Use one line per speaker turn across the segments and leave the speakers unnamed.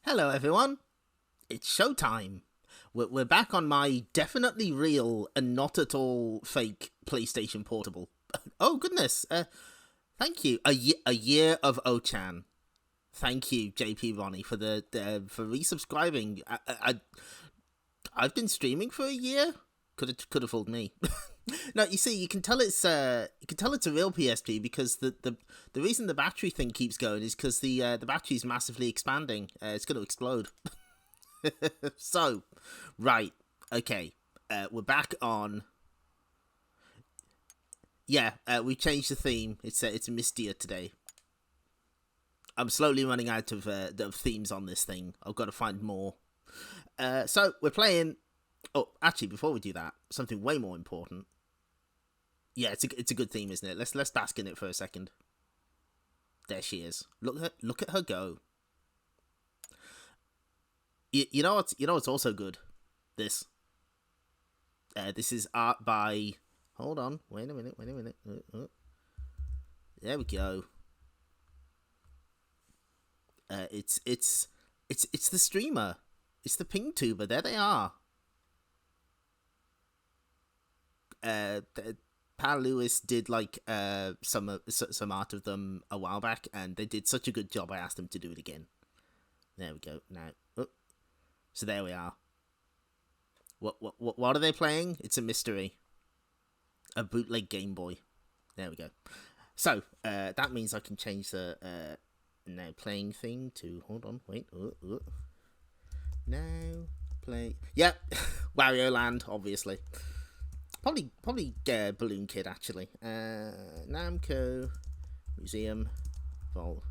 Hello, everyone. It's showtime. We're back on my definitely real and not at all fake PlayStation Portable. Oh goodness! Thank you. A year of Ochan. Thank you, JP Ronnie, for for resubscribing. I've been streaming for a year. Could have fooled me. No, you see, you can tell it's a real PSP because the reason the battery thing keeps going is because the battery's massively expanding. It's going to explode. So, right, okay, we're back on. Yeah, we changed the theme. It's mistier today. I'm slowly running out of themes on this thing. I've got to find more. So we're playing. Oh, actually, before we do that, something way more important. Yeah, it's a good theme, isn't it? Let's bask in it for a second. There she is. Look at her go. You know what's also good? This. This is art by. Hold on. Wait a minute. There we go. It's the streamer. It's the ping tuber. There they are. Pal Lewis did like some art of them a while back, and they did such a good job. I asked them to do it again. There we go. Now, so there we are. What are they playing? It's a mystery. A bootleg Game Boy. There we go. So that means I can change the now playing thing to wait. Now play. Yep, Wario Land, obviously. Probably Balloon Kid, actually. Namco Museum Vol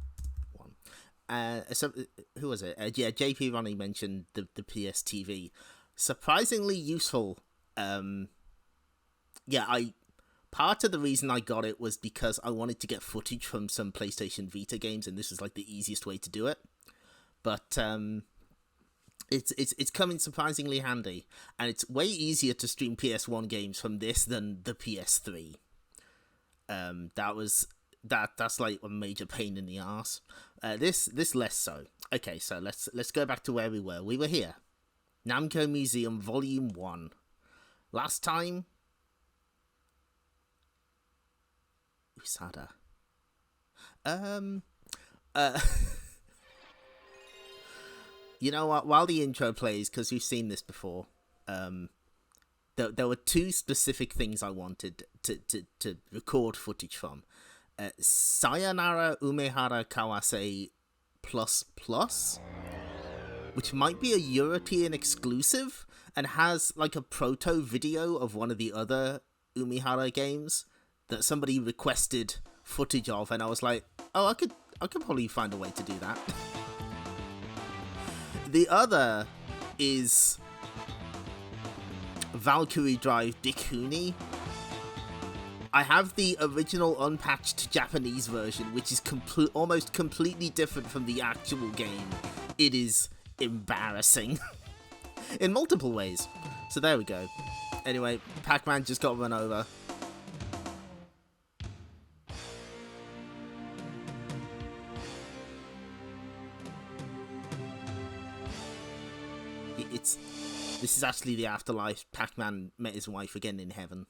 1. So who was it? Yeah, JP Ronnie mentioned the PSTV. Surprisingly useful. Part of the reason I got it was because I wanted to get footage from some PlayStation Vita games, and this was like the easiest way to do it. But it's come in surprisingly handy, and it's way easier to stream PS1 games from this than the PS3. That's like a major pain in the ass. This less so. Okay, so let's go back to where we were. We were here, Namco Museum Volume 1. Last time, Usada. You know what? While the intro plays, because we've seen this before, there were two specific things I wanted to record footage from. Sayonara Umehara Kawase ++, which might be a European exclusive, and has like a proto video of one of the other Umehara games that somebody requested footage of, and I was like, oh, I could probably find a way to do that. The other is Valkyrie Drive Dikuni. I have the original unpatched Japanese version, which is almost completely different from the actual game. It is embarrassing in multiple ways. So there we go. Anyway, Pac-Man just got run over. This is actually the afterlife. Pac-Man met his wife again in heaven.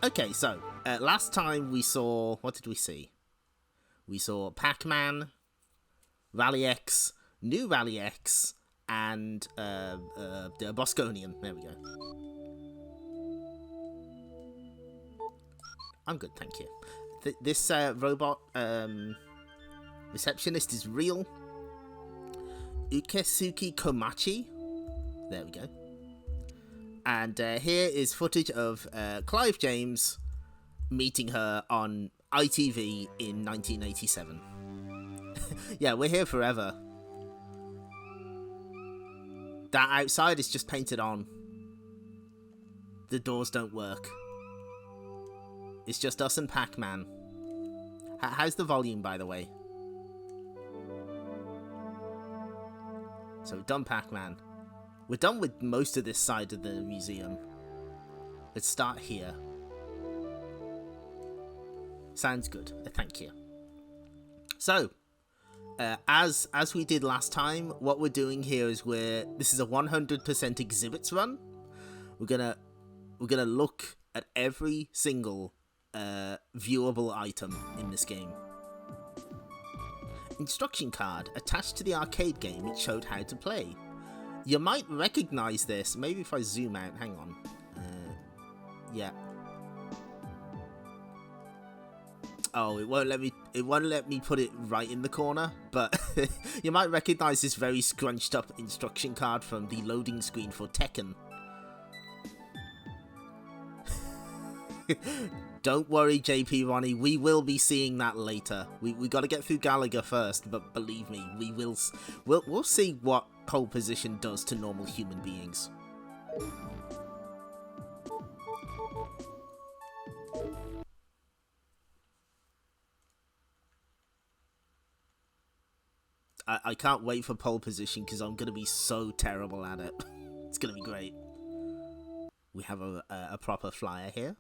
Okay, so last time we saw... What did we see? We saw Pac-Man, Rally X, New Rally X, and the Bosconian. There we go. I'm good, thank you. This robot... receptionist is real. Ukesuki Komachi. There we go. And here is footage of Clive James meeting her on ITV in 1987. Yeah, we're here forever. That outside is just painted on. The doors don't work. It's just us and Pac-Man. How's the volume, by the way? So we've done Pac-Man. We're done with most of this side of the museum. Let's start here. Sounds good. Thank you. So, as we did last time, what we're doing here is this is a 100% exhibits run. We're gonna look at every single viewable item in this game. Instruction card attached to the arcade game. It showed how to play. You might recognize this. Maybe if I zoom out. Hang on. Yeah. Oh, it won't let me put it right in the corner, but you might recognize this very scrunched up instruction card from the loading screen for Tekken. Don't worry, JP Ronnie, we will be seeing that later. We got to get through Galaga first, but believe me, we'll see what pole position does to normal human beings. I can't wait for pole position because I'm going to be so terrible at it. It's going to be great. We have a proper flyer here.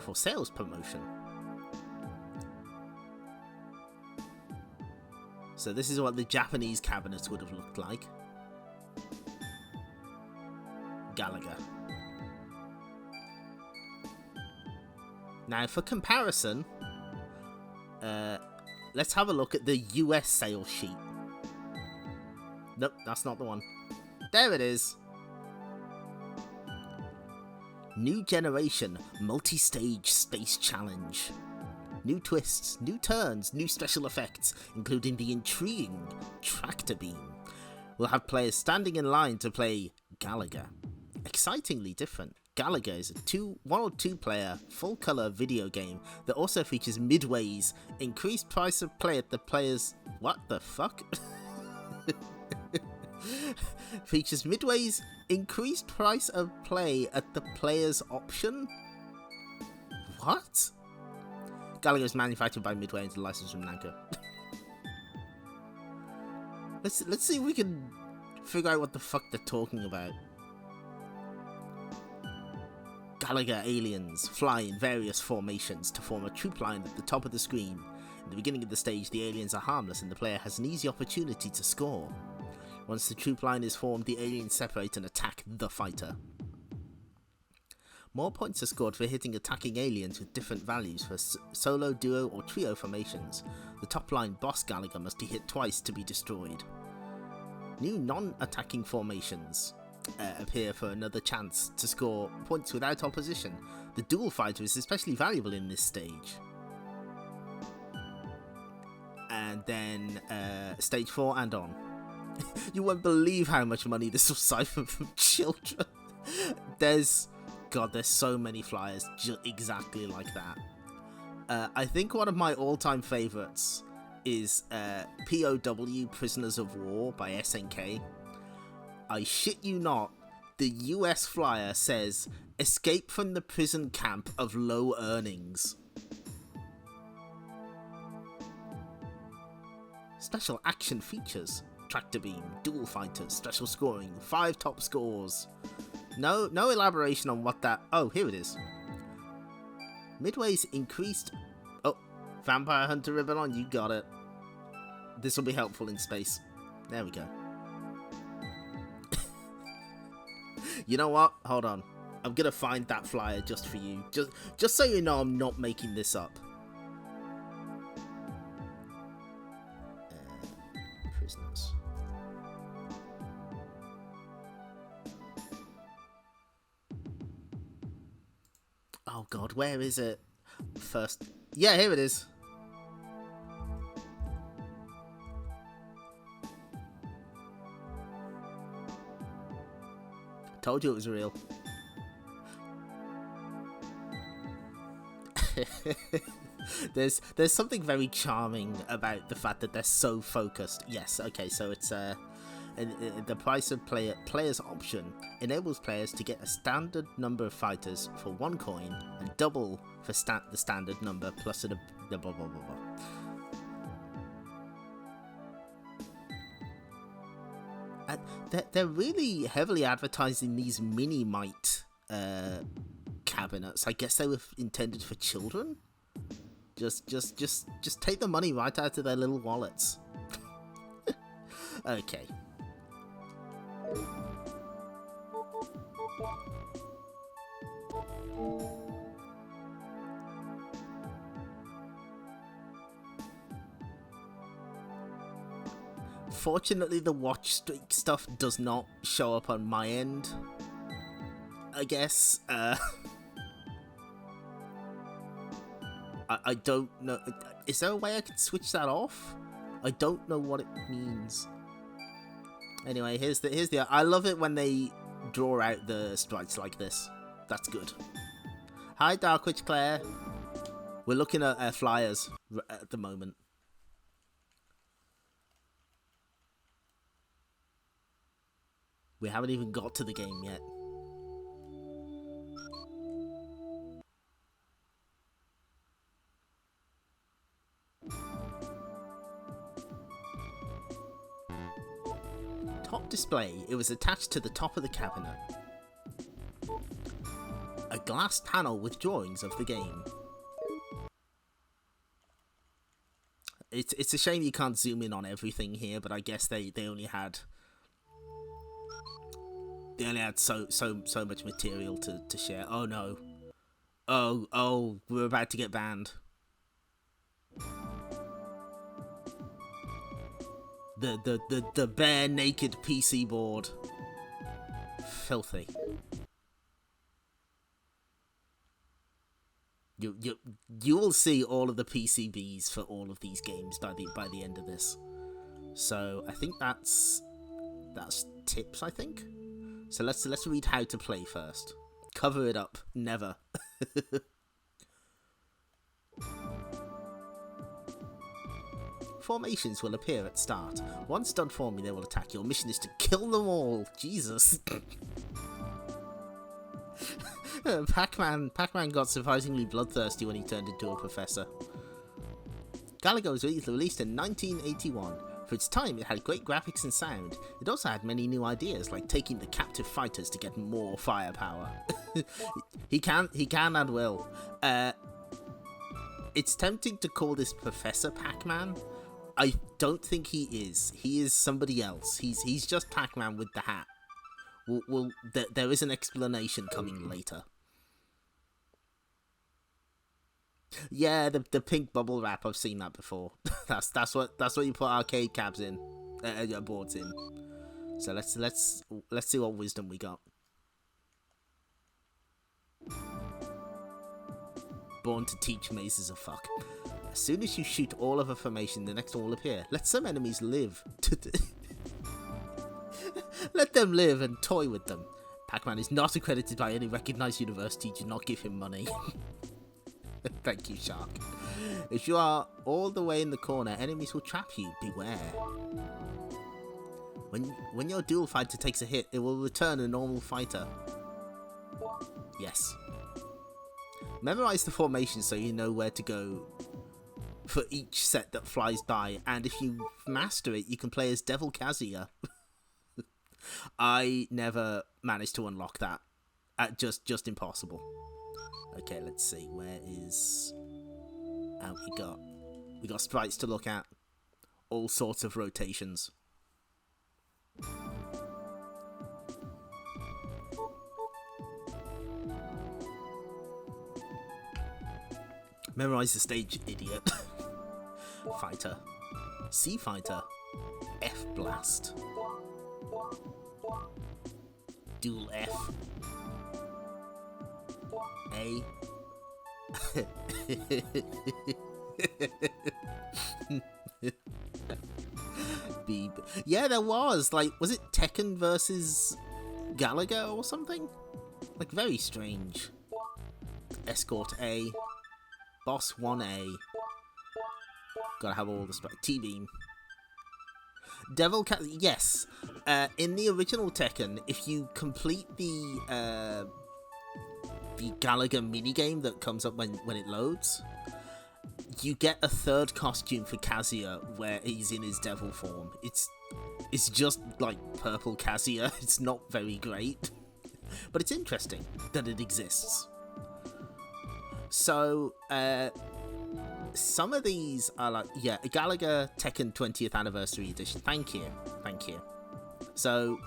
For sales promotion. So this is what the Japanese cabinets would have looked like. Galaga. Now, for comparison, let's have a look at the US sales sheet. Nope, that's not the one. There it is. New generation multi-stage space challenge. New twists, new turns, new special effects, including the intriguing tractor beam. We'll have players standing in line to play Galaga. Excitingly different. Galaga is a 1 or 2 player, full colour video game that also features Midway's increased price of play at the player's... What the fuck? Features Midway's increased price of play at the player's option? What? Galaga is manufactured by Midway and licensed from Namco. Let's see if we can figure out what the fuck they're talking about. Galaga aliens fly in various formations to form a troop line at the top of the screen. In the beginning of the stage, the aliens are harmless and the player has an easy opportunity to score. Once the troop line is formed, the aliens separate and attack the fighter. More points are scored for hitting attacking aliens with different values for solo, duo or trio formations. The top line boss Galaga must be hit twice to be destroyed. New non-attacking formations appear for another chance to score points without opposition. The dual fighter is especially valuable in this stage. And then stage 4 and on. You won't believe how much money this was siphoned from children. There's so many flyers exactly like that. I think one of my all-time favourites is POW Prisoners of War by SNK. I shit you not, the US flyer says, escape from the prison camp of low earnings. Special action features. Tractor beam, dual fighters, special scoring, 5 top scores. No elaboration on what that... Oh, here it is. Midway's increased... Oh, Vampire Hunter ribbon on, you got it. This will be helpful in space. There we go. You know what? Hold on. I'm gonna find that flyer just for you. Just so you know I'm not making this up. Prisoners. Oh god, where is it? First... Yeah, here it is. Told you it was real. There's something very charming about the fact that they're so focused. Yes, okay, so it's the price of player's option enables players to get a standard number of fighters for 1 coin and double for the standard number plus the blah blah blah blah. They're really heavily advertising these mini-mite cabinets. I guess they were intended for children. Just take the money right out of their little wallets. Okay. Fortunately, the watch streak stuff does not show up on my end, I guess. I don't know. Is there a way I can switch that off? I don't know what it means. Anyway, here's the. I love it when they draw out the sprites like this. That's good. Hi, Dark Witch Claire. We're looking at flyers at the moment. We haven't even got to the game yet. Top display. It was attached to the top of the cabinet. A glass panel with drawings of the game. It's a shame you can't zoom in on everything here, but I guess they only had so much material to share. Oh no. Oh, we're about to get banned. The bare naked PC board. Filthy. You will see all of the PCBs for all of these games by the end of this. So I think that's tips, I think. So let's read how to play first. Cover it up. Never. Formations will appear at start. Once done forming, they will attack. Your mission is to kill them all. Jesus. Pac-Man got surprisingly bloodthirsty when he turned into a professor. Galaga was released in 1981. For its time, it had great graphics and sound. It also had many new ideas, like taking the captive fighters to get more firepower. he can and will. It's tempting to call this Professor Pac-Man. I don't think he is. He is somebody else. He's just Pac-Man with the hat. There is an explanation coming later. Yeah, the pink bubble wrap. I've seen that before. that's what you put arcade cabs in, boards in. So let's see what wisdom we got. Born to teach mazes of fuck. As soon as you shoot all of a formation, the next one will appear. Let some enemies live. Let them live and toy with them. Pac-Man is not accredited by any recognized university. Do not give him money. Thank you, Shark. If you are all the way in the corner, enemies will trap you. Beware. When your dual fighter takes a hit, it will return a normal fighter. Yes. Memorize the formation so you know where to go for each set that flies by, and if you master it, you can play as Devil Kazuya. I never managed to unlock that. Just impossible. Okay, let's see. Where is... Oh, we got sprites to look at. All sorts of rotations. Memorize the stage, idiot. Fighter. C fighter. F blast. Dual F. A. B. Yeah, there was. Like, was it Tekken versus Galaga or something? Like, very strange. Escort A. Boss 1A. Gotta have all the stuff. T-Beam. Devil Cat. Yes. In the original Tekken, if you complete the Galaga minigame that comes up when it loads, you get a third costume for Kazuya where he's in his devil form. It's just like purple Kazuya. It's not very great. But it's interesting that it exists. So, some of these are like, yeah, Galaga Tekken 20th Anniversary Edition. Thank you. So,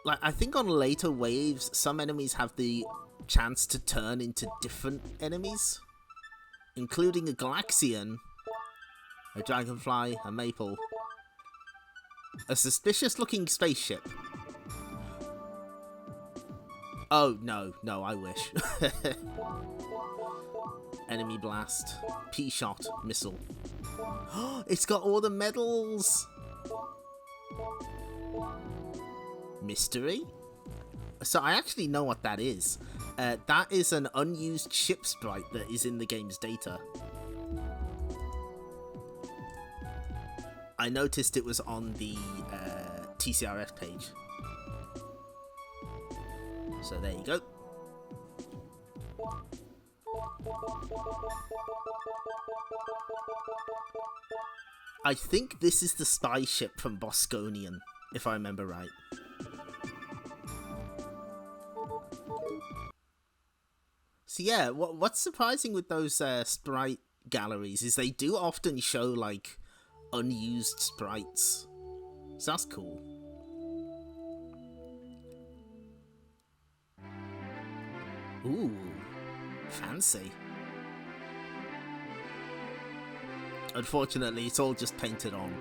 like, I think on later waves, some enemies have the chance to turn into different enemies, including a Galaxian, a Dragonfly, a Maple, a suspicious-looking spaceship. Oh, no, I wish. Enemy Blast, P-Shot, Missile. It's got all the medals! Mystery? So I actually know what that is. That is an unused ship sprite that is in the game's data. I noticed it was on the TCRF page. So there you go. I think this is the spy ship from Bosconian, if I remember right. So yeah, what's surprising with those sprite galleries is they do often show like unused sprites. So that's cool. Ooh, fancy. Unfortunately, it's all just painted on.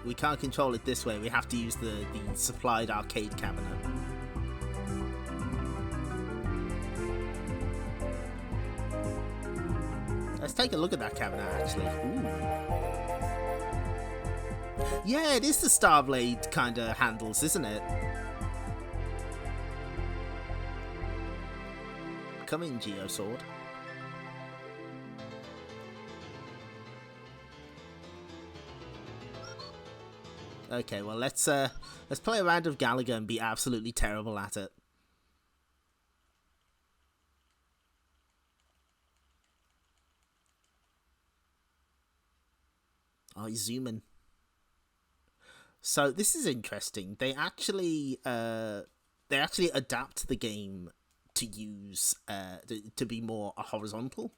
We can't control it this way. We have to use the supplied arcade cabinet. Let's take a look at that cabinet, actually. Ooh. Yeah, it is the Starblade kind of handles, isn't it? Come in, Geosword. Okay, well let's play a round of Galaga and be absolutely terrible at it. Oh, he's zooming. So this is interesting. They actually adapt the game to use to be more horizontal.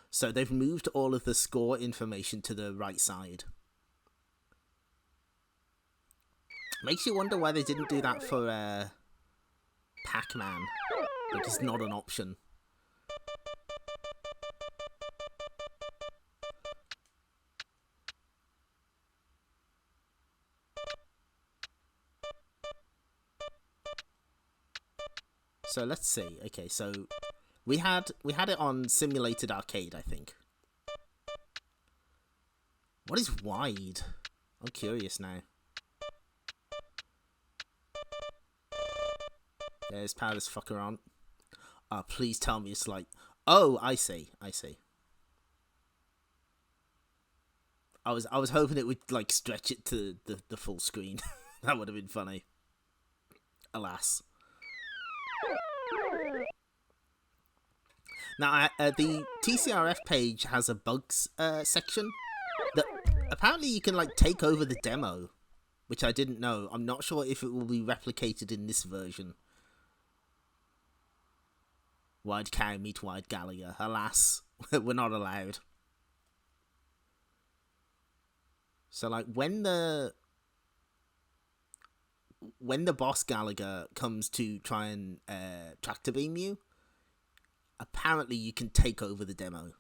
So they've moved all of the score information to the right side. Makes you wonder why they didn't do that for Pac-Man, which is not an option. So let's see. Okay, so we had it on Simulated Arcade, I think. What is wide? I'm curious now. There's power this fucker on. Please tell me it's like... Oh, I see. I was hoping it would like stretch it to the full screen. That would have been funny. Alas. Now, the TCRF page has a bugs section that apparently you can like take over the demo, which I didn't know. I'm not sure if it will be replicated in this version. Wide cow meet wide Galaga. Alas, we're not allowed. So, like, when the boss Galaga comes to try and tractor beam you, apparently you can take over the demo.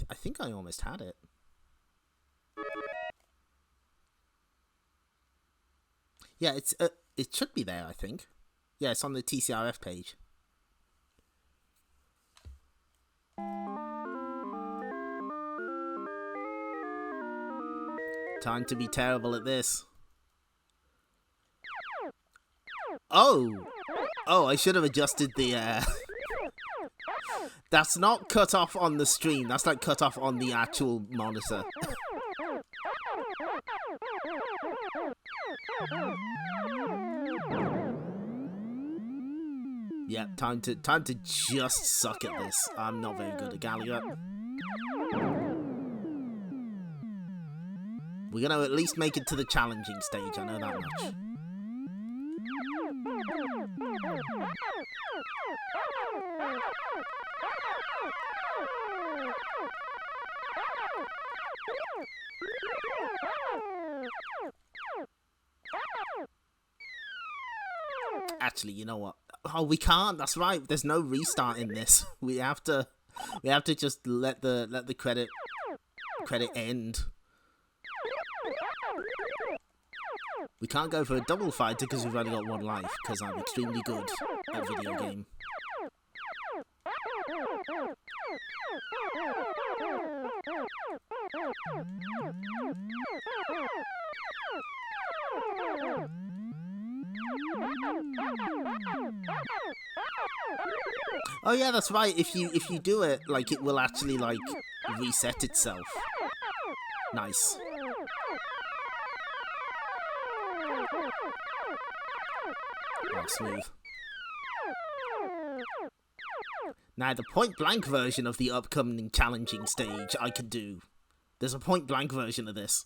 I think I almost had it. Yeah, it should be there, I think. Yeah, it's on the TCRF page. Time to be terrible at this. Oh, I should have adjusted the... That's not cut off on the stream. That's like cut off on the actual monitor. Yep, time to just suck at this. I'm not very good at Galaga. We're gonna at least make it to the challenging stage, I know that much. Actually, you know what? Oh, we can't. That's right. There's no restart in this. We have to just let the credit end. We can't go for a double fighter because we've only got one life, because I'm extremely good at video game. Oh yeah, that's right. If you do it, like, it will actually, like, reset itself. Nice. Oh, smooth. Now, the point-blank version of the upcoming challenging stage I could do. There's a point-blank version of this.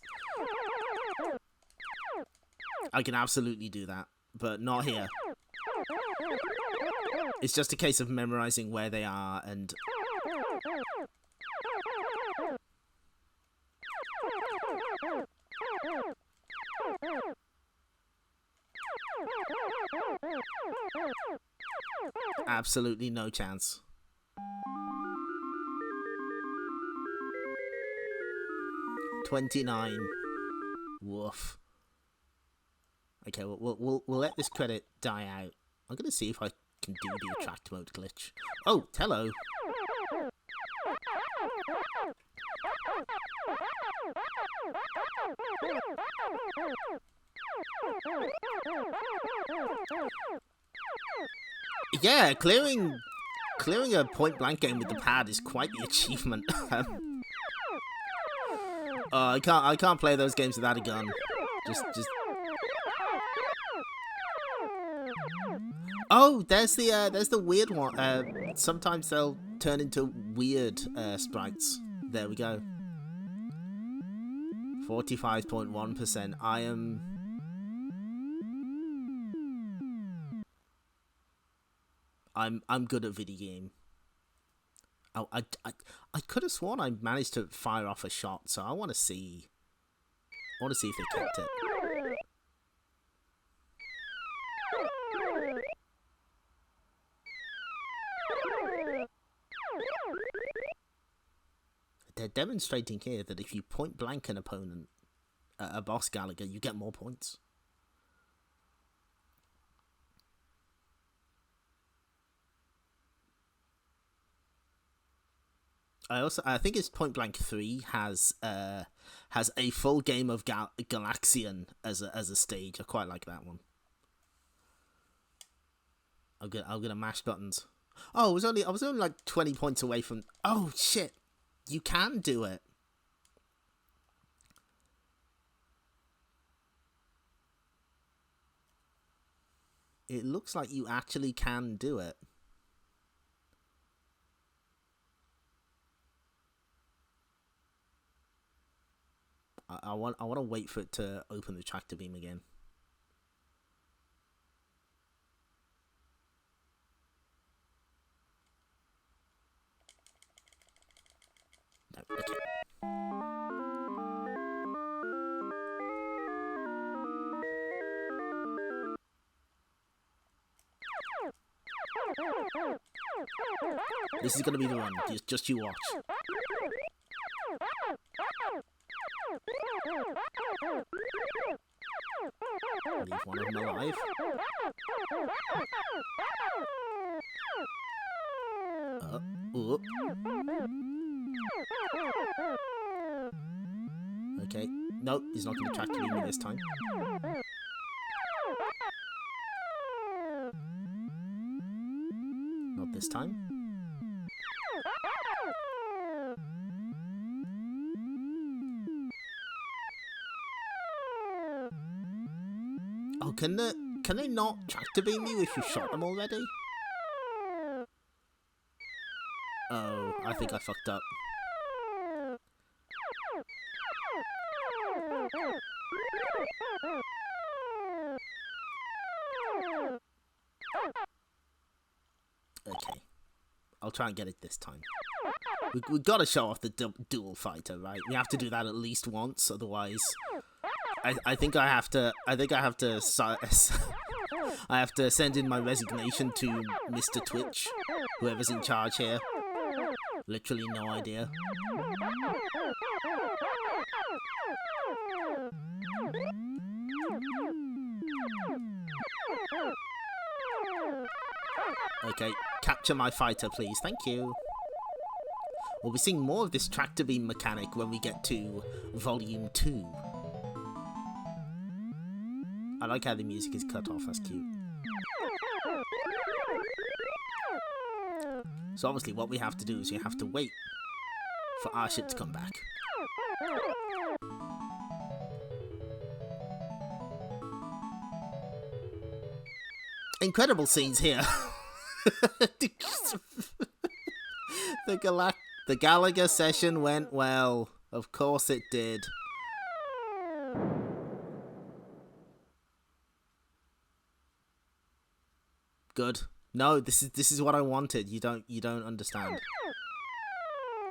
I can absolutely do that, but not here. It's just a case of memorizing where they are and... Absolutely no chance. $29. Woof. Okay, we'll let this credit die out. I'm gonna see if I can do the attract mode glitch. Oh, hello. Yeah, clearing a point blank game with the pad is quite the achievement. I can't play those games without a gun. Just. Oh, there's the weird one. Sometimes they'll turn into weird sprites. There we go. 45.1%. I'm good at video game. Oh, I could have sworn I managed to fire off a shot, so I want to see. I want to see if they kept it. They're demonstrating here that if you point blank an opponent, a boss Galaga, you get more points. I think it's Point Blank 3 has a full game of Galaxian as a stage. I quite like that one. I'm gonna mash buttons. Oh, I was only like 20 points away from. Oh shit! You can do it. It looks like you actually can do it. I want to wait for it to open the tractor beam again. No, okay. This is gonna be the one. Just you watch. Leave one of them alive. Okay. Nope, he's not going to tractor beam me this time. Not this time. Oh, can they not tractor beam you if you've shot them already? Oh, I think I fucked up. Okay. I'll try and get it this time. We gotta show off the dual fighter, right? We have to do that at least once, otherwise... I think I have to... I have to send in my resignation to Mr. Twitch, whoever's in charge here. Literally no idea. Okay, capture my fighter, please. Thank you. We'll be seeing more of this tractor beam mechanic when we get to Volume 2. I like how the music is cut off, that's cute. So obviously what we have to do is we have to wait for our ship to come back. Incredible scenes here. The Galaga session went well. Of course it did. Good. No, this is what I wanted. You don't understand.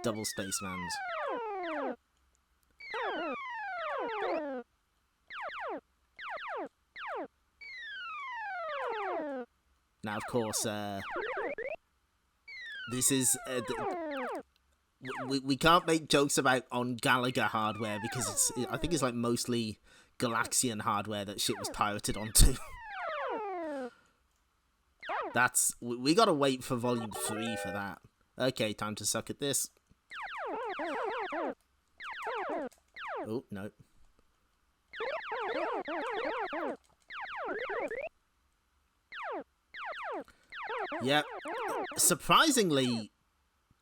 Double spacemans. Now, of course, this is we can't make jokes about on Galaga hardware because I think it's like mostly Galaxian hardware that shit was pirated onto. We gotta wait for Volume 3 for that. Okay, time to suck at this. Oh, no. Yeah, surprisingly,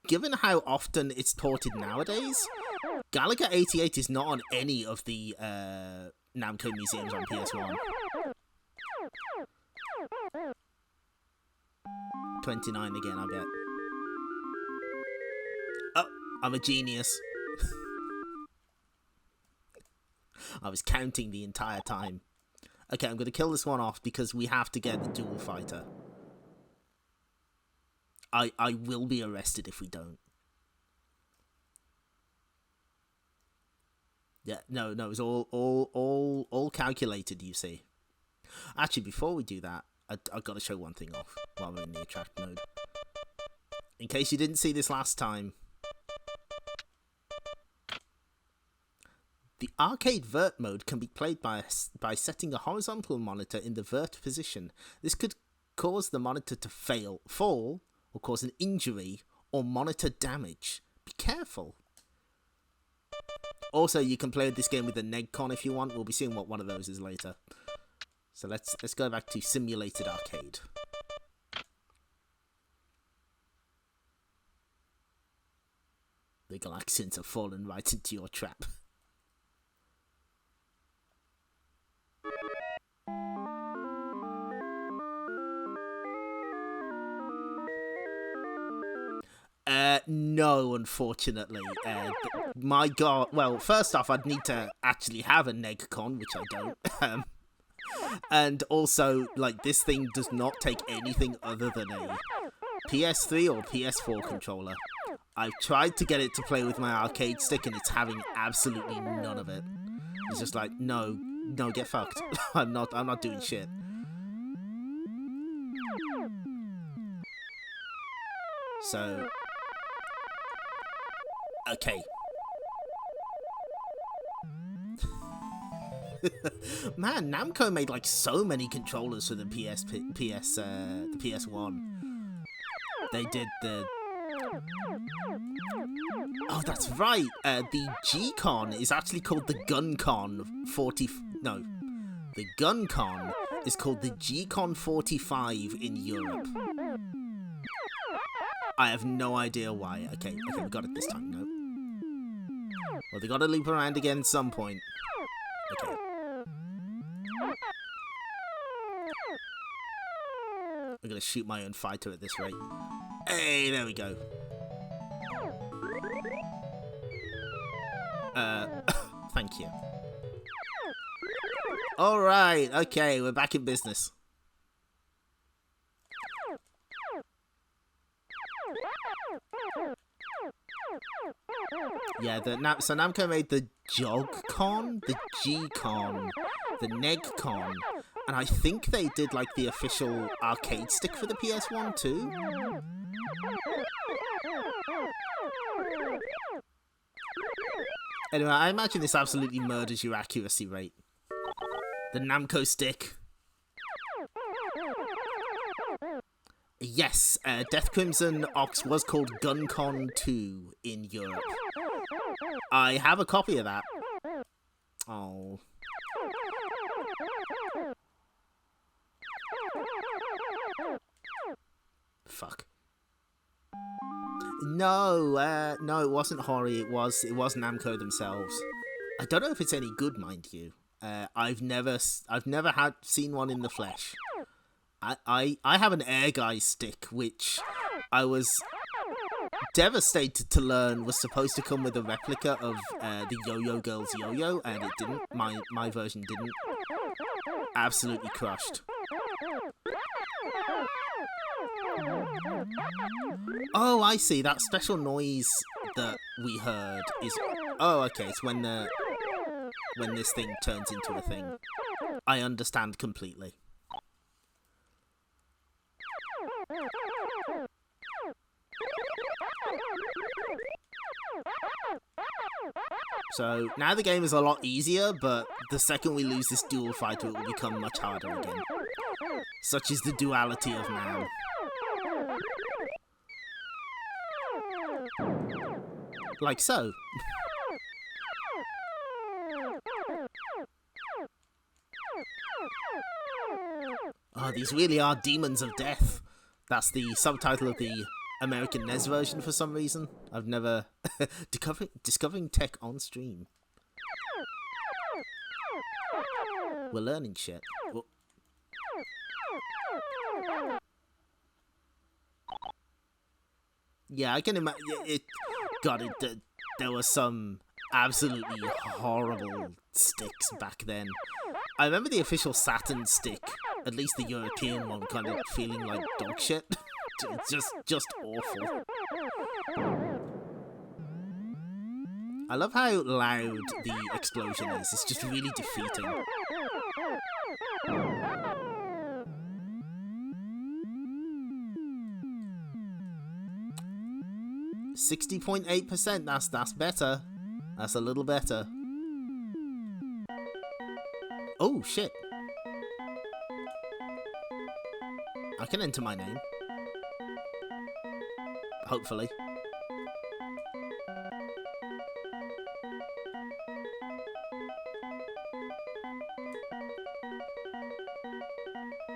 given how often it's ported nowadays, Galaga 88 is not on any of the Namco Museums on PS1. 29 again, I bet. Oh, I'm a genius. I was counting the entire time. Okay, I'm going to kill this one off because we have to get the dual fighter. I will be arrested if we don't. Yeah, no, it's all calculated, you see. Actually, before we do that, I've got to show one thing off while we're in the attract mode. In case you didn't see this last time, the arcade vert mode can be played by setting a horizontal monitor in the vert position. This could cause the monitor to fall, or cause an injury, or monitor damage. Be careful. Also, you can play this game with a Negcon if you want. We'll be seeing what one of those is later. So let's go back to simulated arcade. The Galaxians have fallen right into your trap. No, unfortunately. My god. Well, first off, I'd need to actually have a Negcon, which I don't. And also, like, this thing does not take anything other than a PS3 or PS4 controller. I've tried to get it to play with my arcade stick, and it's having absolutely none of it. It's just like, no, get fucked. I'm not doing shit. So, okay. Man, Namco made like so many controllers for the PS1. They did the... Oh, that's right. The G-Con is actually called the Gun-Con 40... No. The Gun-Con is called the G-Con 45 in Europe. I have no idea why. Okay, we got it this time. No. Well, they got to loop around again at some point. Okay. I'm gonna shoot my own fighter at this rate. Hey, there we go. Thank you. Alright, okay, we're back in business. Yeah, so Namco made the Jog-Con, the G-Con, the Neg-Con, and I think they did like the official arcade stick for the PS1 too. Anyway, I imagine this absolutely murders your accuracy rate. The Namco stick. Yes, Death Crimson Ox was called GunCon 2 in Europe. I have a copy of that. Oh. Fuck. No, no, it wasn't Hori. It was Namco themselves. I don't know if it's any good, mind you. I've never seen one in the flesh. I have an Air Guy stick, which I was devastated to learn was supposed to come with a replica of the Yo-Yo Girls yo-yo, and it didn't. My version didn't. Absolutely crushed. Oh, I see. That special noise that we heard is... Oh, okay. It's when this thing turns into a thing. I understand completely. So, now the game is a lot easier, but the second we lose this dual fighter, it will become much harder again. Such is the duality of man. Like so. Oh, these really are demons of death. That's the subtitle of the American NES version for some reason. I've never... Discovering tech on stream. We're learning shit. Whoa. Yeah, I can imagine... God, there were some absolutely horrible sticks back then. I remember the official Saturn stick, at least the European one, kind of feeling like dog shit. It's just awful. I love how loud the explosion is. It's just really defeating. 60.8%, that's better. That's a little better. Oh, shit. I can enter my name. Hopefully.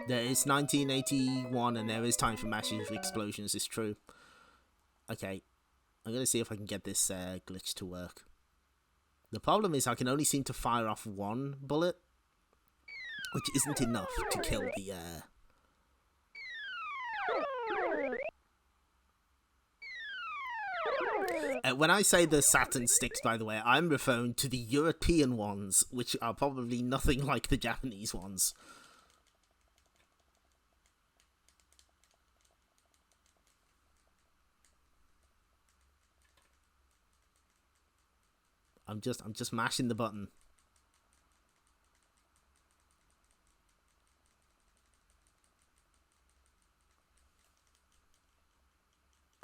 There is 1981 and there is time for massive explosions, it's true. Okay. I'm going to see if I can get this glitch to work. The problem is I can only seem to fire off one bullet, which isn't enough to kill the... When I say the Saturn sticks, by the way, I'm referring to the European ones, which are probably nothing like the Japanese ones. I'm just mashing the button.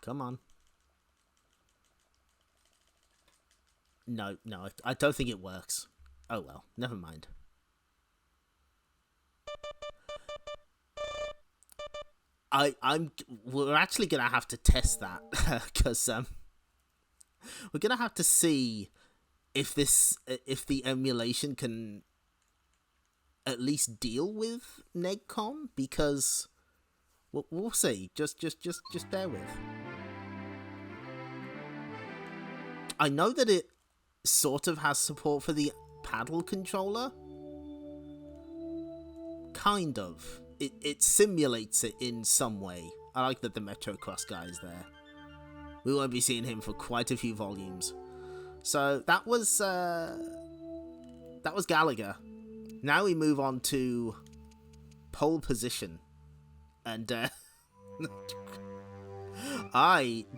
Come on. No, I don't think it works. Oh well, never mind. We're actually gonna have to test that because we're gonna have to see if the emulation can at least deal with NegCon, because we'll see. Just bear with. I know that it sort of has support for the paddle controller. Kind of. It simulates it in some way. I like that the Metro Cross guy is there. We won't be seeing him for quite a few volumes. So that was Galaga. Now we move on to pole position. And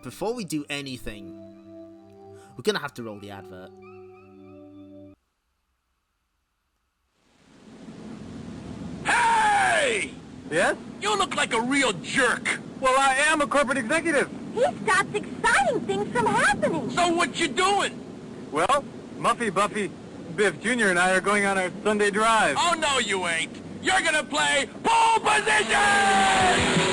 before we do anything, we're gonna have to roll the advert.
Hey!
Yes?
You look like a real jerk.
Well, I am a corporate executive.
He stops exciting things from happening.
So what you doing?
Well, Muffy, Buffy, Biff Jr. and I are going on our Sunday drive.
Oh, no, you ain't. You're gonna play pole position!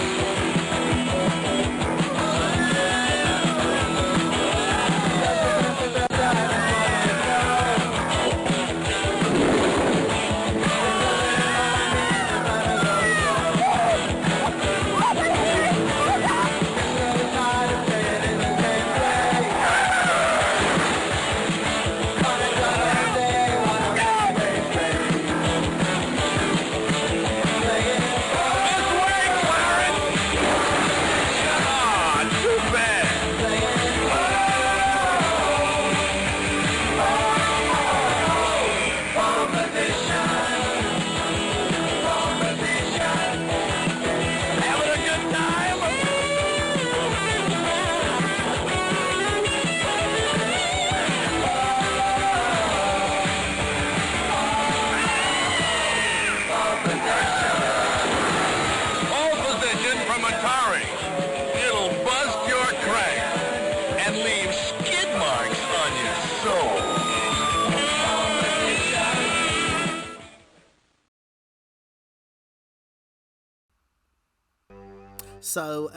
So,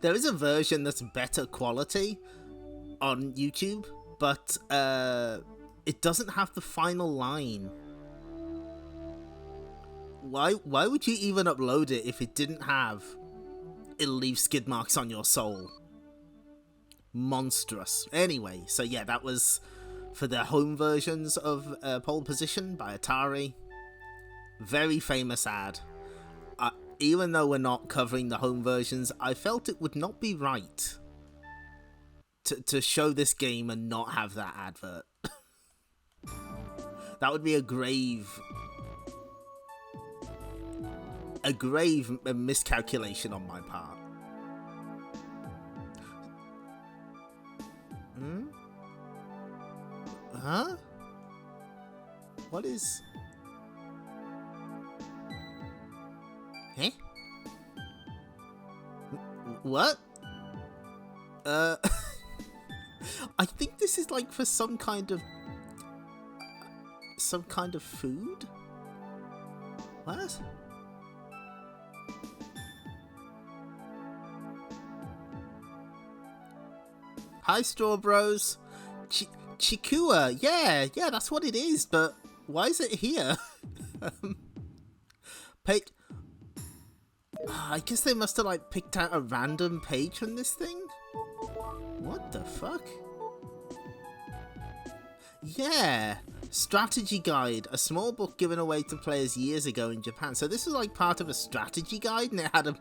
there is a version that's better quality on YouTube, but it doesn't have the final line. Why would you even upload it if it didn't have "it'll leave skid marks on your soul"? Monstrous. Anyway, so yeah, that was for the home versions of Pole Position by Atari. Very famous ad. Even though we're not covering the home versions, I felt it would not be right to show this game and not have that advert. That would be a grave miscalculation on my part. Huh? What is... Eh? What? I think this is like for some kind of food? What? Hi, Straw Bros. Chikua, yeah, that's what it is, but why is it here? I guess they must have like picked out a random page from this thing? What the fuck? Yeah, strategy guide, a small book given away to players years ago in Japan. So this was like part of a strategy guide and it had a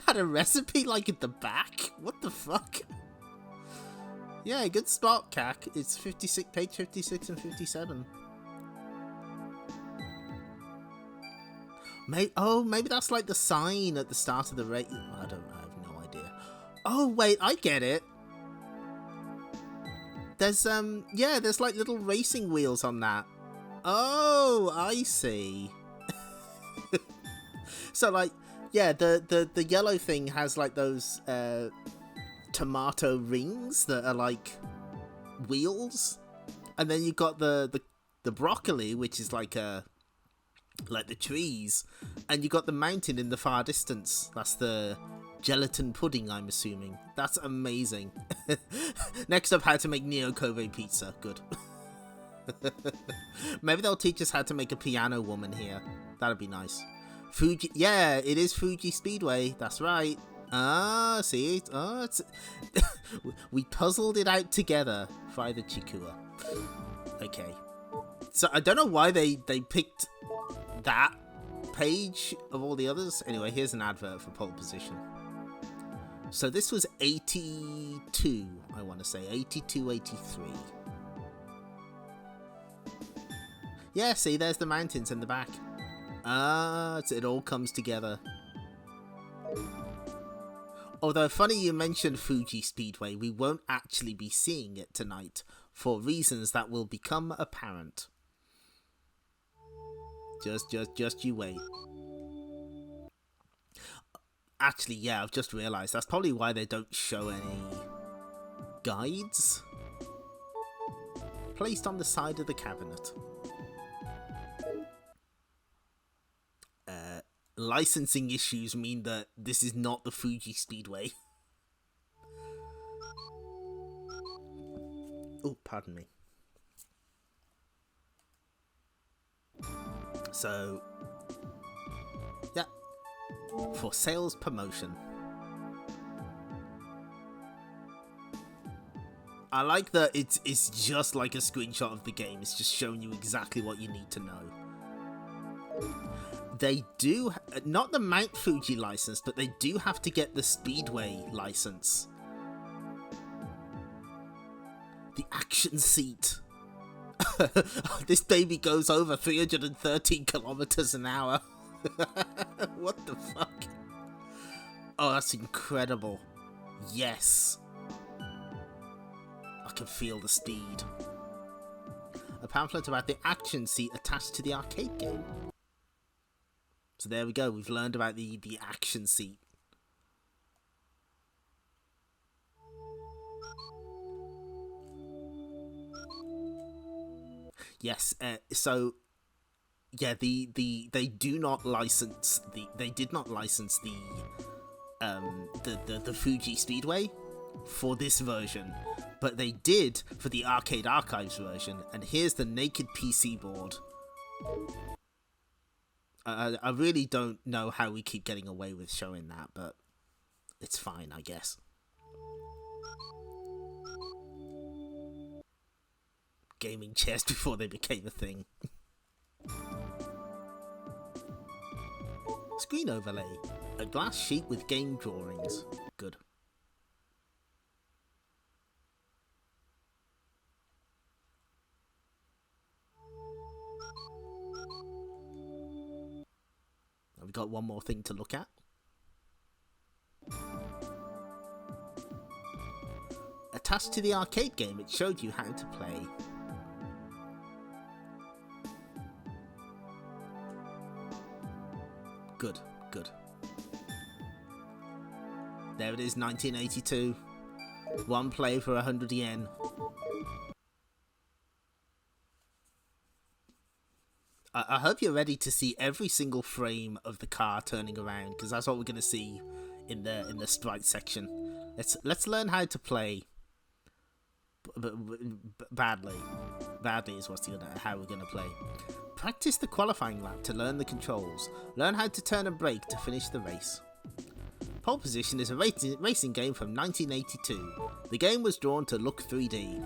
had a recipe like at the back? What the fuck? Yeah, good spot, Cac. It's page 56 and 57. Maybe that's like the sign at the start of the race. I have no idea. Oh, wait, I get it. There's, there's like little racing wheels on that. Oh, I see. So, like, yeah, the yellow thing has like those, tomato rings that are like wheels. And then you've got the broccoli, which is like the trees, and you got the mountain in the far distance. That's the gelatin pudding, I'm assuming. That's amazing. Next up, how to make Neo Kobe pizza. Good. Maybe they'll teach us how to make a piano woman here. That'd be nice. Fuji, yeah, it is Fuji Speedway. That's right. Ah, see, it's we puzzled it out together via the Chikua. Okay. So I don't know why they picked that page of all the others. Anyway, here's an advert for Pole Position. So this was 82, I want to say. 82, 83. Yeah, see, there's the mountains in the back. Ah, it all comes together. Although, funny you mentioned Fuji Speedway, we won't actually be seeing it tonight, for reasons that will become apparent. Just you wait. Actually, yeah, I've just realised that's probably why they don't show any guides placed on the side of the cabinet. Licensing issues mean that this is not the Fuji Speedway. Oh, pardon me. So, yeah, for sales promotion. I like that it's just like a screenshot of the game. It's just showing you exactly what you need to know. They do, not the Mount Fuji license, but they do have to get the Speedway license. The action seat. This baby goes over 313 kilometers an hour. What the fuck? Oh, that's incredible. Yes. I can feel the speed. A pamphlet about the action seat attached to the arcade game. So there we go, we've learned about the action seat. Yes, so yeah, they do not license they did not license the Fuji Speedway for this version, but they did for the Arcade Archives version, and here's the naked PC board. I really don't know how we keep getting away with showing that, but it's fine, I guess. Gaming chairs before they became a thing. Screen overlay. A glass sheet with game drawings. Good. We've got one more thing to look at. Attached to the arcade game, it showed you how to play. Good, good. There it is, 1982. One play for 100 yen. I hope you're ready to see every single frame of the car turning around, because that's what we're going to see in the sprite section. Let's learn how to play. Badly is how we're going to play. Practice the qualifying lap to learn the controls. Learn how to turn and brake to finish the race. Pole Position is a racing game from 1982. The game was drawn to look 3D.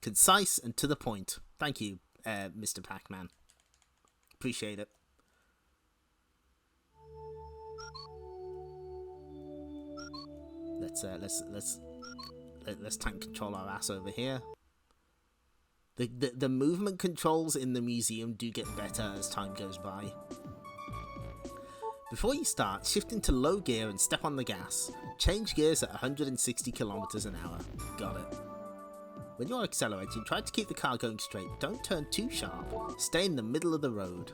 Concise and to the point. Thank you, Mr. Pac-Man. Appreciate it. Let's tank control our ass over here. The movement controls in the museum do get better as time goes by. Before you start, shift into low gear and step on the gas. Change gears at 160 kilometers an hour. Got it. When you're accelerating, try to keep the car going straight. Don't turn too sharp. Stay in the middle of the road.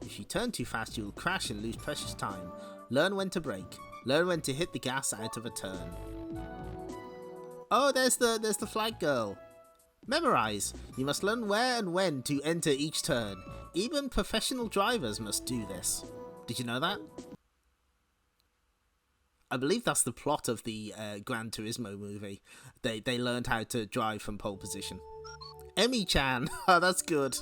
If you turn too fast, you will crash and lose precious time. Learn when to brake. Learn when to hit the gas out of a turn. Oh, there's the flag girl. Memorize. You must learn where and when to enter each turn. Even professional drivers must do this. Did you know that? I believe that's the plot of the Gran Turismo movie. They learned how to drive from pole position. Emmy-chan! Oh, that's good.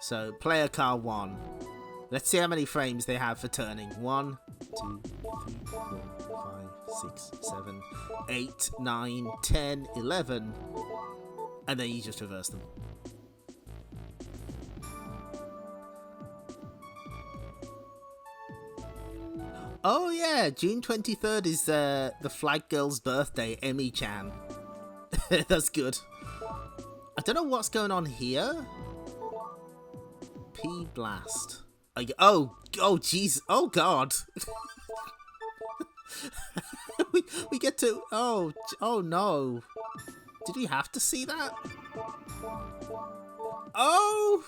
So, player car 1. Let's see how many frames they have for turning. 1, 2, 3, 4, 5, 6, 7, 8, 9, 10, 11. And then you just reverse them. Oh yeah, June 23rd is the Flag Girl's birthday, Emmy-chan. That's good. I don't know what's going on here. P-Blast. Oh jeez. Oh god. we get to... Oh no. Did we have to see that? Oh!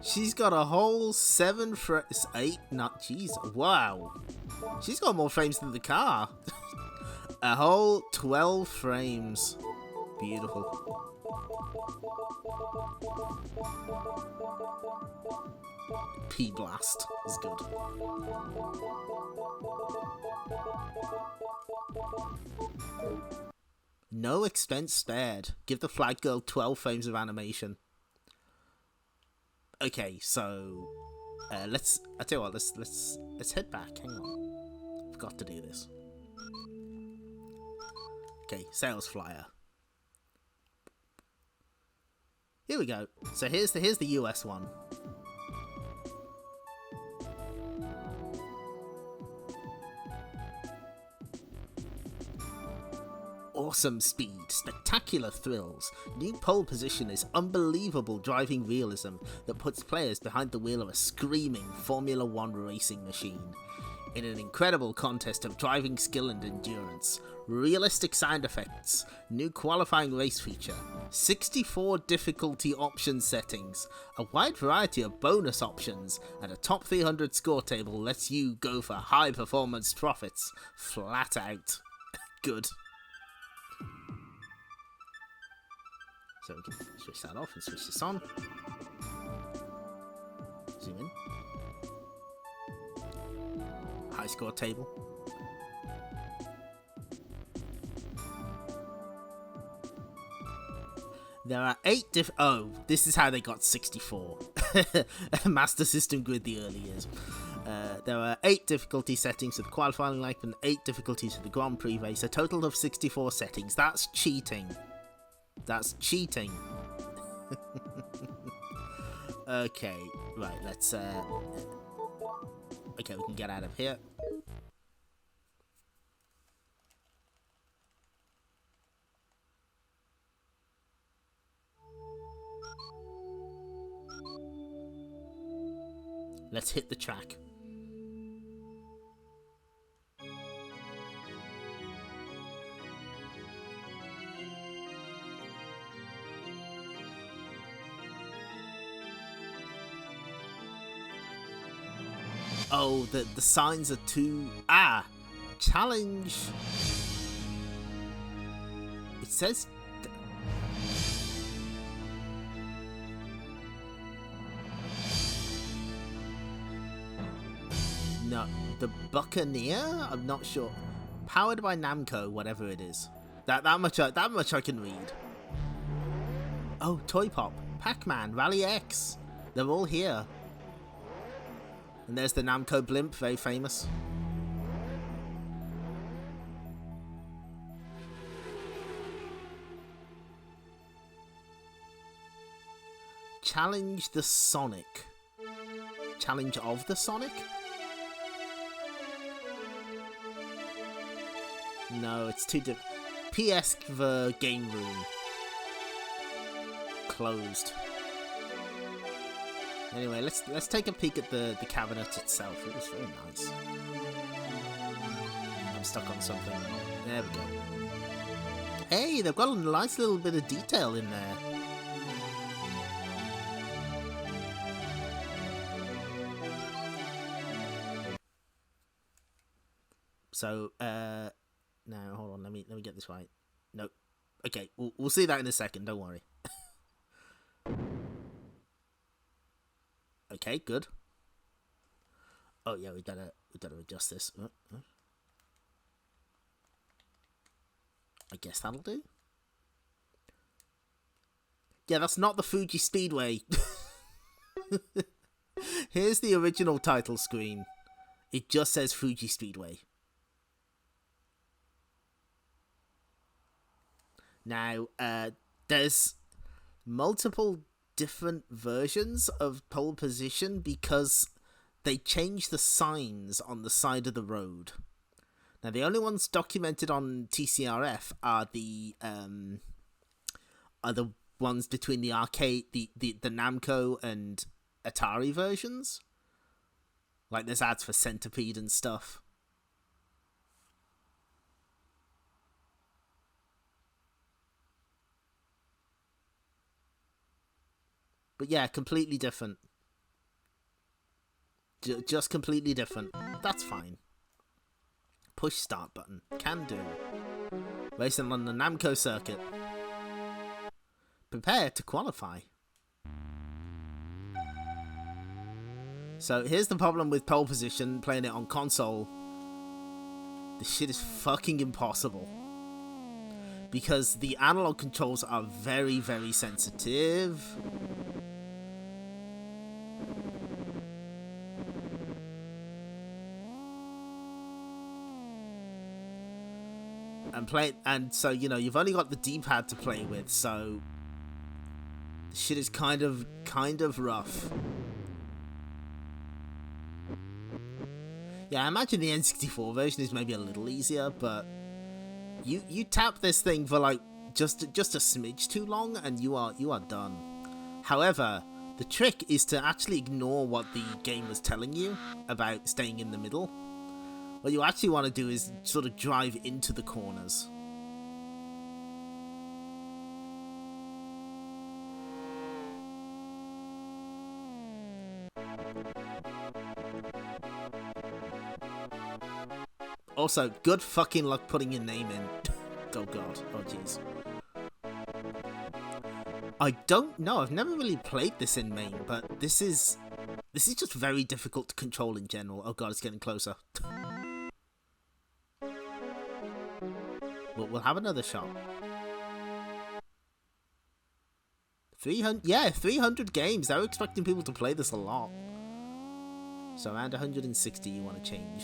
She's got a whole 7 frames. 8? Not... Jeez. Wow. She's got more frames than the car. A whole 12 frames. Beautiful. P-Blast is good. No expense spared. Give the Flag Girl 12 frames of animation. Okay, so I tell you what, let's head back. Hang on. I've got to do this. Okay, sales flyer. Here we go. So here's the US one. Awesome speed, spectacular thrills, new pole position is unbelievable driving realism that puts players behind the wheel of a screaming Formula 1 racing machine. In an incredible contest of driving skill and endurance, realistic sound effects, new qualifying race feature, 64 difficulty option settings, a wide variety of bonus options, and a top 300 score table lets you go for high performance profits, flat out. Good. So we can switch that off and switch this on. Zoom in. High score table. There are 8 oh, this is how they got 64. Master System Grid the early years. There are 8 difficulty settings with qualifying length and 8 difficulties for the Grand Prix race. A total of 64 settings. That's cheating. That's cheating. Okay, right, let's okay, we can get out of here. Let's hit the track. Oh, the signs are too... challenge. It says... No, the Buccaneer? I'm not sure. Powered by Namco, whatever it is. That much I can read. Oh, Toy Pop, Pac-Man, Rally X. They're all here. And there's the Namco blimp, very famous. Challenge the Sonic. Challenge of the Sonic? No, it's too different. PS the game room. Closed. Anyway, let's take a peek at the cabinet itself. It was very nice. I'm stuck on something. There we go. Hey, they've got a nice little bit of detail in there. So, now hold on. Let me get this right. Nope. Okay, we'll see that in a second. Don't worry. Okay, good. Oh yeah, we gotta adjust this. I guess that'll do. Yeah, that's not the Fuji Speedway. Here's the original title screen. It just says Fuji Speedway. Now, there's multiple different versions of pole position because they changed the signs on the side of the road. Now, the only ones documented on TCRF are the ones between the arcade, the Namco and Atari versions. Like, there's ads for Centipede and stuff. But yeah, completely different. Just completely different. That's fine. Push start button. Can do. Racing on the Namco circuit. Prepare to qualify. So here's the problem with pole position playing it on console. This shit is fucking impossible. Because the analog controls are very, very sensitive. And so, you know, you've only got the D-pad to play with, so the shit is kind of rough. Yeah, I imagine the N64 version is maybe a little easier, but you tap this thing for like just a smidge too long and you are done. However, the trick is to actually ignore what the game was telling you about staying in the middle. What you actually want to do is sort of drive into the corners. Also, good fucking luck putting your name in. Oh god. Oh jeez. I don't know. I've never really played this in main, but this is just very difficult to control in general. Oh god, it's getting closer. We'll have another shot. 300, yeah, 300 games. They were expecting people to play this a lot. So around 160 you want to change.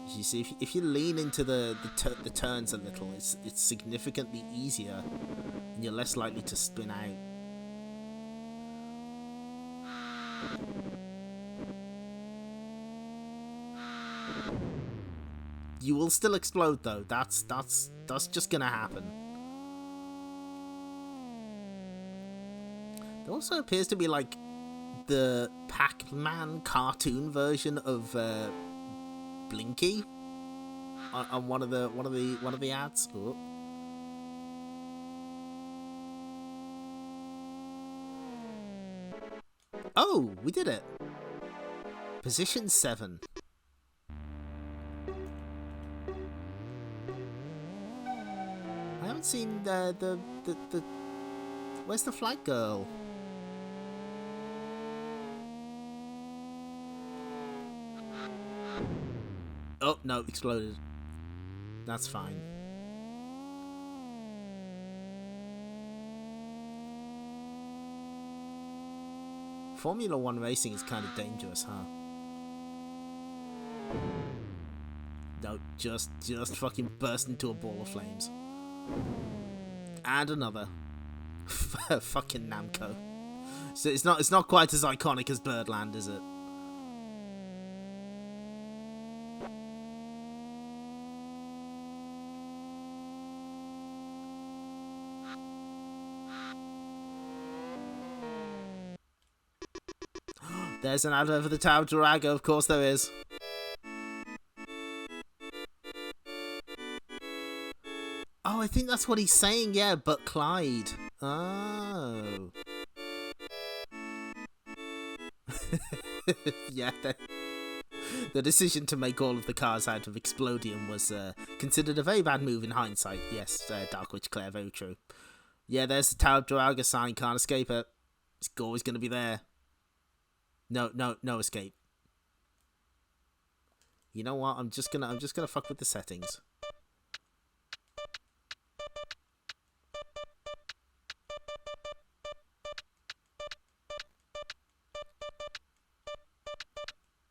As you see, if you lean into the turns a little, it's significantly easier, and you're less likely to spin out. You will still explode though. That's just gonna happen. There also appears to be like the Pac-Man cartoon version of Blinky on one of the ads. Ooh. Oh, we did it. Position 7. I haven't seen the where's the flag girl? Oh no, exploded. That's fine. Formula 1 racing is kind of dangerous, huh? No, just fucking burst into a ball of flames. And another. Fucking Namco. So it's not quite as iconic as Birdland, is it? There's an advert for the Tower of Galaga, of course there is. Oh, I think that's what he's saying, yeah, but Clyde. Oh. Yeah, the decision to make all of the cars out of Explodium was considered a very bad move in hindsight. Yes, Dark Witch Claire, very true. Yeah, there's the Tower of Galaga sign, can't escape it. It's always going to be there. No escape. You know what? I'm just gonna fuck with the settings.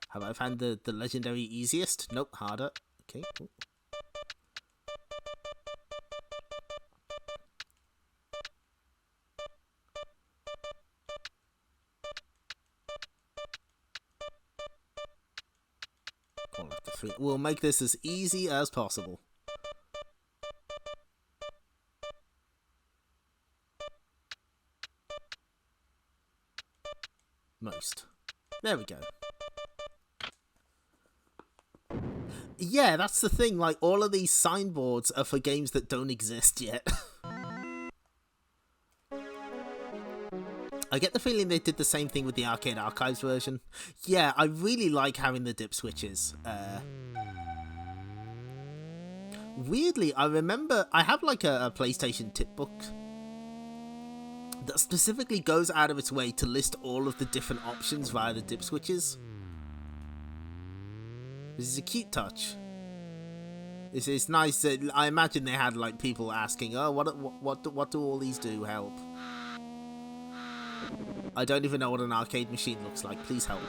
Have I found the legendary easiest? Nope, harder. Okay, cool. Catherine. We'll make this as easy as possible. Most. There we go. Yeah, that's the thing. Like, all of these signboards are for games that don't exist yet. I get the feeling they did the same thing with the Arcade Archives version. Yeah, I really like having the dip switches. Weirdly, I remember I have like a PlayStation tip book that specifically goes out of its way to list all of the different options via the dip switches. This is a cute touch. It's nice. I imagine they had like people asking, "Oh, what do all these do? Help!" I don't even know what an arcade machine looks like. Please help me.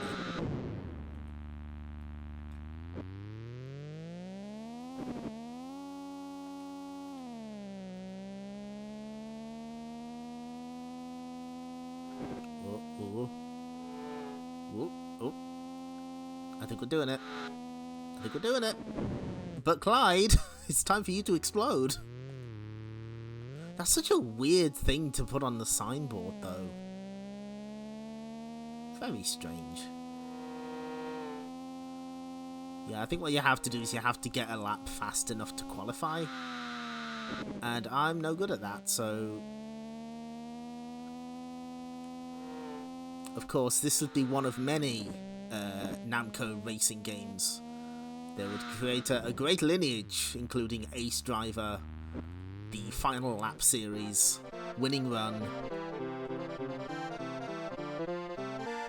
I think we're doing it. But Clyde, it's time for you to explode. That's such a weird thing to put on the signboard, though. Very strange. Yeah, I think what you have to do is you have to get a lap fast enough to qualify. And I'm no good at that, so... Of course, this would be one of many Namco racing games. They would create a great lineage, including Ace Driver, the Final Lap series, Winning Run.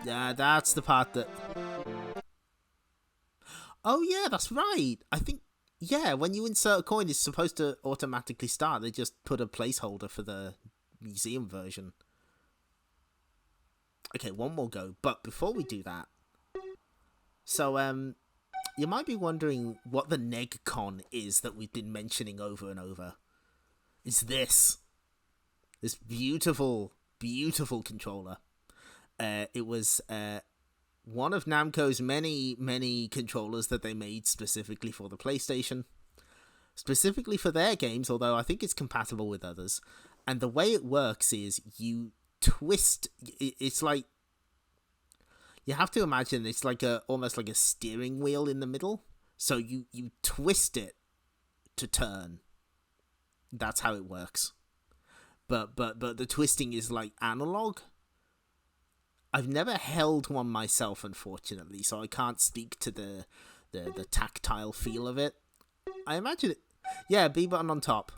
Yeah, that's the part that... Oh yeah, that's right. I think, yeah, when you insert a coin, it's supposed to automatically start. They just put a placeholder for the museum version. Okay, one more go. But before we do that... So, you might be wondering what the NegCon is that we've been mentioning over and over. It's this. This beautiful, beautiful controller. It was one of Namco's many, many controllers that they made specifically for the PlayStation. Specifically for their games, although I think it's compatible with others. And the way it works is you twist... It's like... You have to imagine it's like almost like a steering wheel in the middle. So you twist it to turn. That's how it works. But the twisting is like analog. I've never held one myself, unfortunately, so I can't speak to the tactile feel of it. I imagine it. Yeah, B button on top.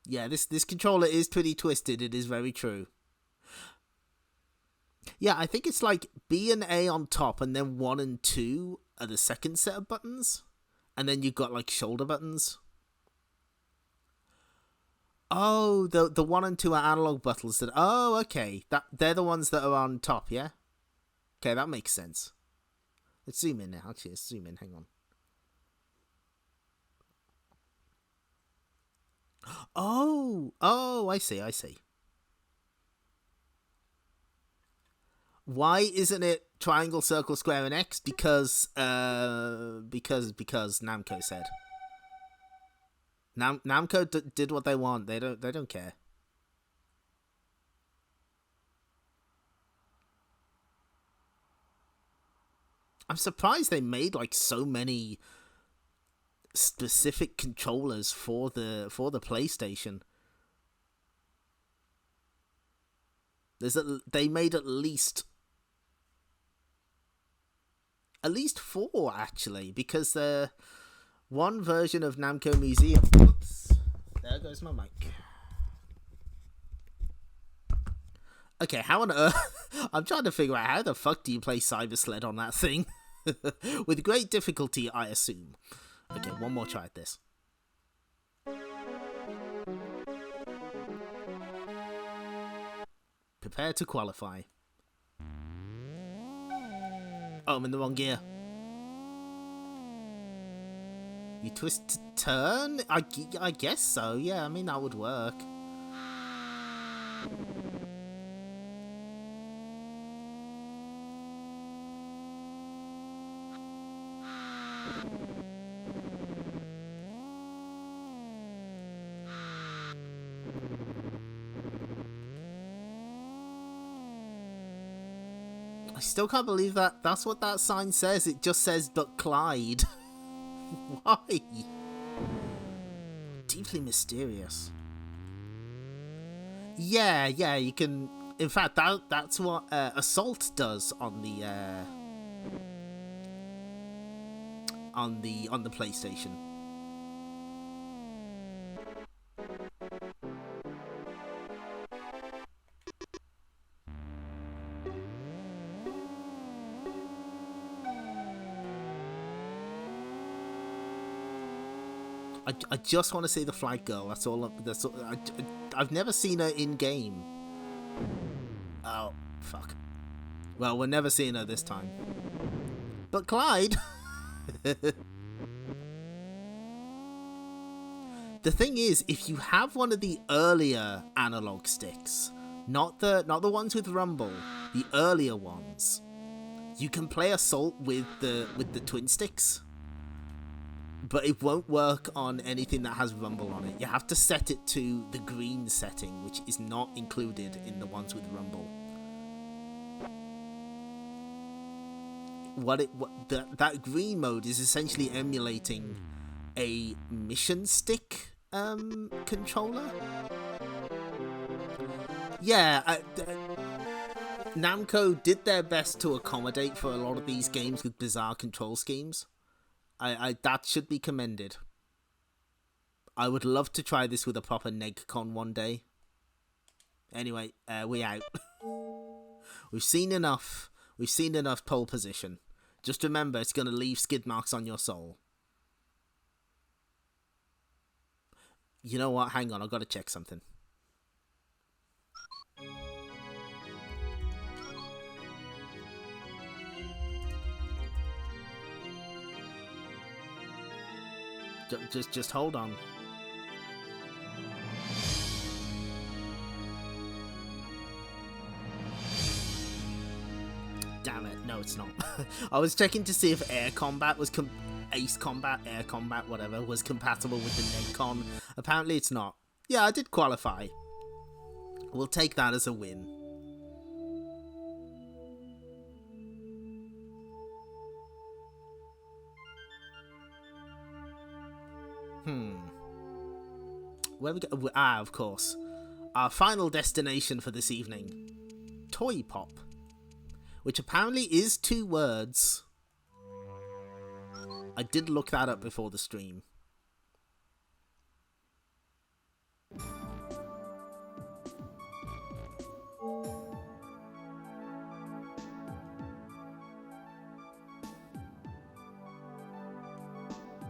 Yeah, this controller is pretty twisted, it is very true. Yeah, I think it's like B and A on top, and then 1 and 2 are the second set of buttons. And then you've got like shoulder buttons. Oh, the 1 and 2 are analog buttons. Oh, okay. They're the ones that are on top, yeah? Okay, that makes sense. Let's zoom in now. Actually, let's zoom in. Hang on. Oh, I see. Why isn't it triangle, circle, square, and X? Because Namco said. Namco did what they want. They don't care. I'm surprised they made like so many specific controllers for the PlayStation. They made at least 4 actually, because one version of Namco Museum. Oops, there goes my mic. Okay, how on earth? I'm trying to figure out how the fuck do you play Cyber Sled on that thing? With great difficulty, I assume. Okay, one more try at this. Prepare to qualify. Oh, I'm in the wrong gear. You twist to turn? I guess so, yeah, I mean, that would work. I still can't believe that that's what that sign says. It just says, but Clyde. Why? Deeply mysterious. Yeah, you can... In fact, that's what Assault does on the PlayStation. I just want to see the flag girl. That's all. I've never seen her in game. Oh fuck. Well, we're never seeing her this time. But Clyde. The thing is, if you have one of the earlier analog sticks, not the ones with rumble, the earlier ones, you can play Assault with the twin sticks. But it won't work on anything that has rumble on it. You have to set it to the green setting, which is not included in the ones with rumble. That green mode is essentially emulating a mission stick controller. Yeah, Namco did their best to accommodate for a lot of these games with bizarre control schemes. That should be commended. I would love to try this with a proper NegCon one day. Anyway, we out. We've seen enough. We've seen enough pole position. Just remember, it's going to leave skid marks on your soul. You know what? Hang on, I've got to check something. Just hold on. Damn it, no it's not. I was checking to see if air combat was air combat, whatever, was compatible with the NegCon. Apparently it's not. Yeah, I did qualify. We'll take that as a win. Where we go? Of course. Our final destination for this evening. Toy Pop. Which apparently is 2 words. I did look that up before the stream.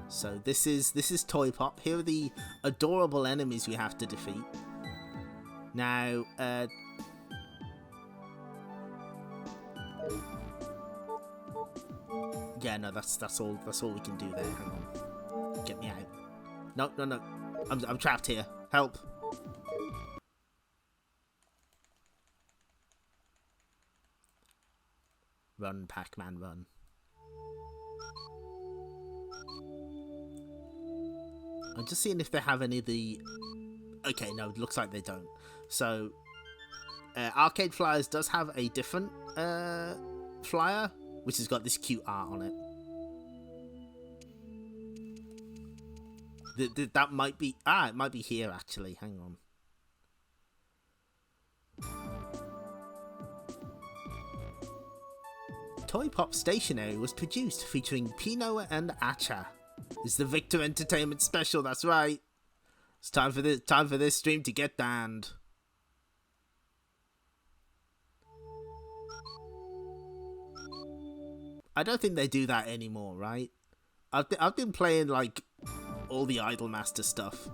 So this is Toy Pop. Here are the adorable enemies we have to defeat. Now, yeah, no, that's all we can do there. Hang on, get me out. No, I'm trapped here. Help! Run, Pac-Man, run. I'm just seeing if they have any of the... Okay, no, it looks like they don't. So, Arcade Flyers does have a different flyer, which has got this cute art on it. That might be... it might be here, actually. Hang on. Toy Pop Stationery was produced featuring Pino and Acha. It's the Victor Entertainment special, that's right. It's time for this stream to get banned. I don't think they do that anymore, right? I've been playing like all the Idolmaster stuff.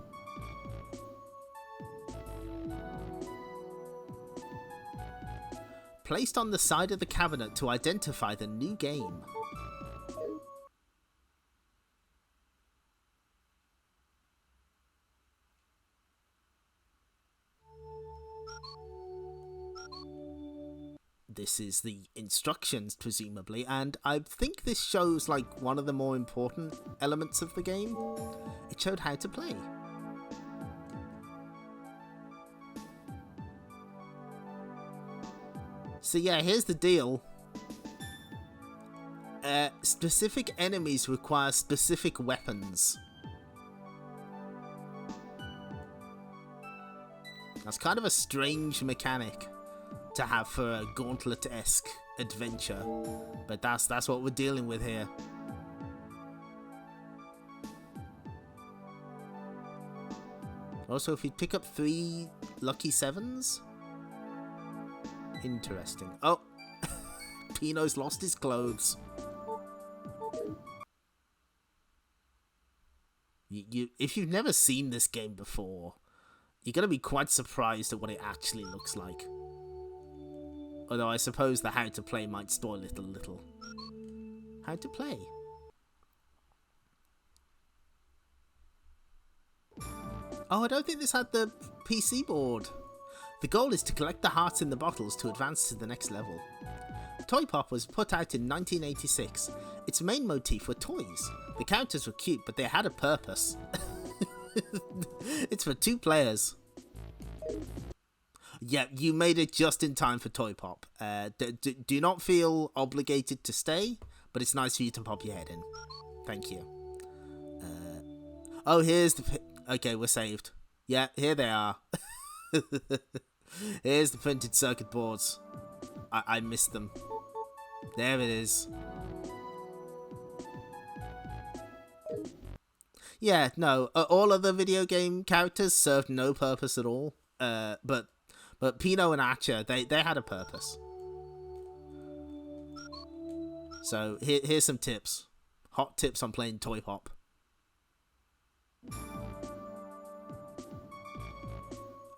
Placed on the side of the cabinet to identify the new game. This is the instructions, presumably, and I think this shows like one of the more important elements of the game. It showed how to play. So yeah, here's the deal. Specific enemies require specific weapons. That's kind of a strange mechanic to have for a Gauntlet-esque adventure, but that's what we're dealing with here. Also, if you pick up 3 lucky 7s, interesting. Oh, Pino's lost his clothes. If you've never seen this game before, you're going to be quite surprised at what it actually looks like. Although I suppose the how to play might spoil it a little. How to play? Oh, I don't think this had the PC board. The goal is to collect the hearts in the bottles to advance to the next level. Toy Pop was put out in 1986. Its main motif were toys. The characters were cute, but they had a purpose. It's for 2 players. Yeah, you made it just in time for Toy Pop. Do not feel obligated to stay, but it's nice for you to pop your head in. Thank you. Oh, here's the... Okay, we're saved. Yeah, here they are. Here's the printed circuit boards. I missed them. There it is. Yeah, no, all other video game characters served no purpose at all. But Pino and Acha, they had a purpose. So here's some tips. Hot tips on playing Toy Pop.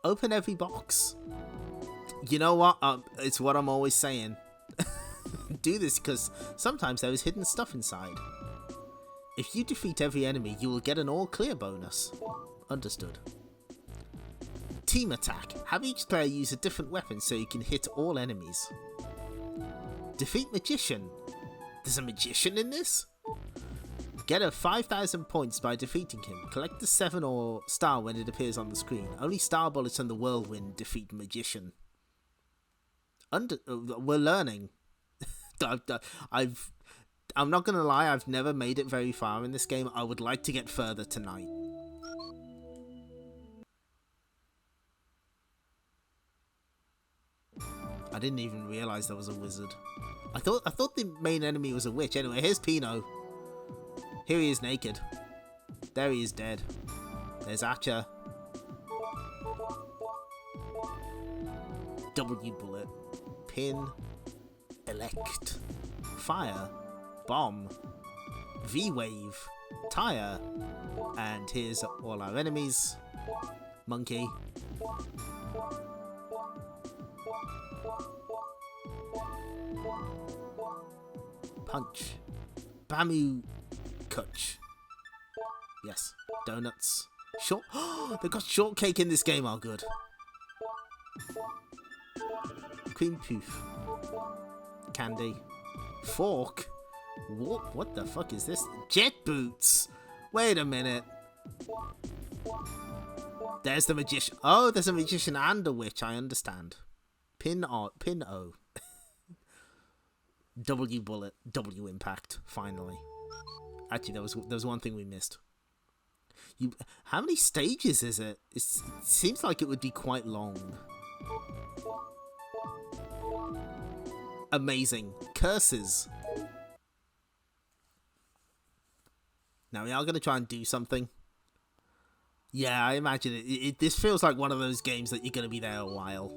Open every box. You know what? It's what I'm always saying. Do this because sometimes there is hidden stuff inside. If you defeat every enemy, you will get an all clear bonus. Understood. Team attack. Have each player use a different weapon so you can hit all enemies. Defeat magician. There's a magician in this? Get a 5,000 points by defeating him. Collect the 7 or star when it appears on the screen. Only star bullets and the whirlwind defeat magician. We're learning. I'm not gonna lie, I've never made it very far in this game. I would like to get further tonight. I didn't even realize there was a wizard. I thought the main enemy was a witch. Anyway, here's Pino. Here he is naked. There he is dead. There's Acha. W bullet. Pin. Elect. Fire. Bomb. V-wave. Tire. And here's all our enemies. Monkey. Punch. Bamu. Kutch. Yes. Donuts. Short. They've got shortcake in this game. Oh, good. Cream poof. Candy. Fork. What the fuck is this? Jet boots. Wait a minute. There's the magician. Oh, there's a magician and a witch. I understand. Pin O. W bullet. W impact. Finally. Actually, there was one thing we missed. How many stages is it? It seems like it would be quite long. Amazing. Curses. Now we are going to try and do something. Yeah, I imagine it. This feels like one of those games that you're going to be there a while.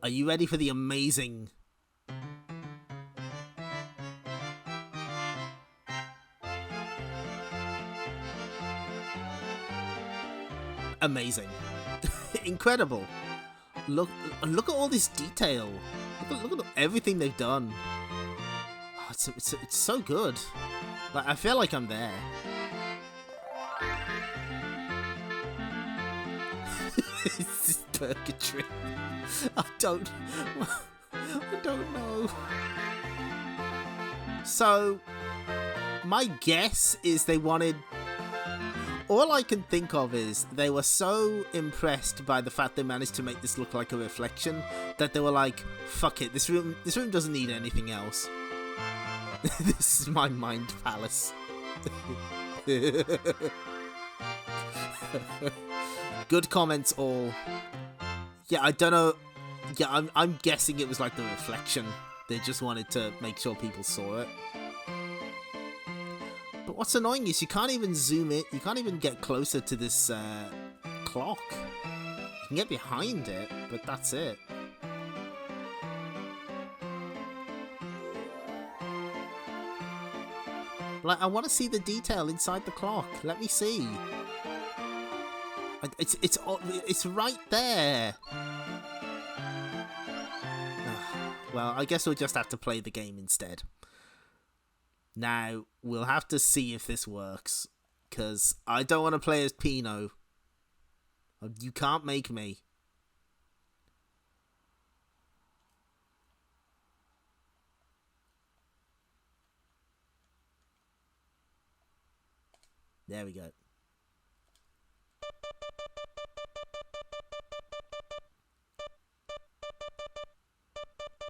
Are you ready for the amazing... Amazing. Incredible. Look at all this detail. Look at everything they've done. Oh, it's so good. Like, I feel like I'm there. This is purgatory. I don't know. So, my guess is they wanted... All I can think of is they were so impressed by the fact they managed to make this look like a reflection that they were like, fuck it, this room doesn't need anything else. This is my mind palace. Good comments all. Yeah, I don't know. Yeah, I'm guessing it was like the reflection. They just wanted to make sure people saw it. But what's annoying is you can't even zoom in. You can't even get closer to this clock. You can get behind it, but that's it. Like, I want to see the detail inside the clock. Let me see. It's right there. Well, I guess we'll just have to play the game instead. Now, we'll have to see if this works, because I don't want to play as Pino. You can't make me. There we go.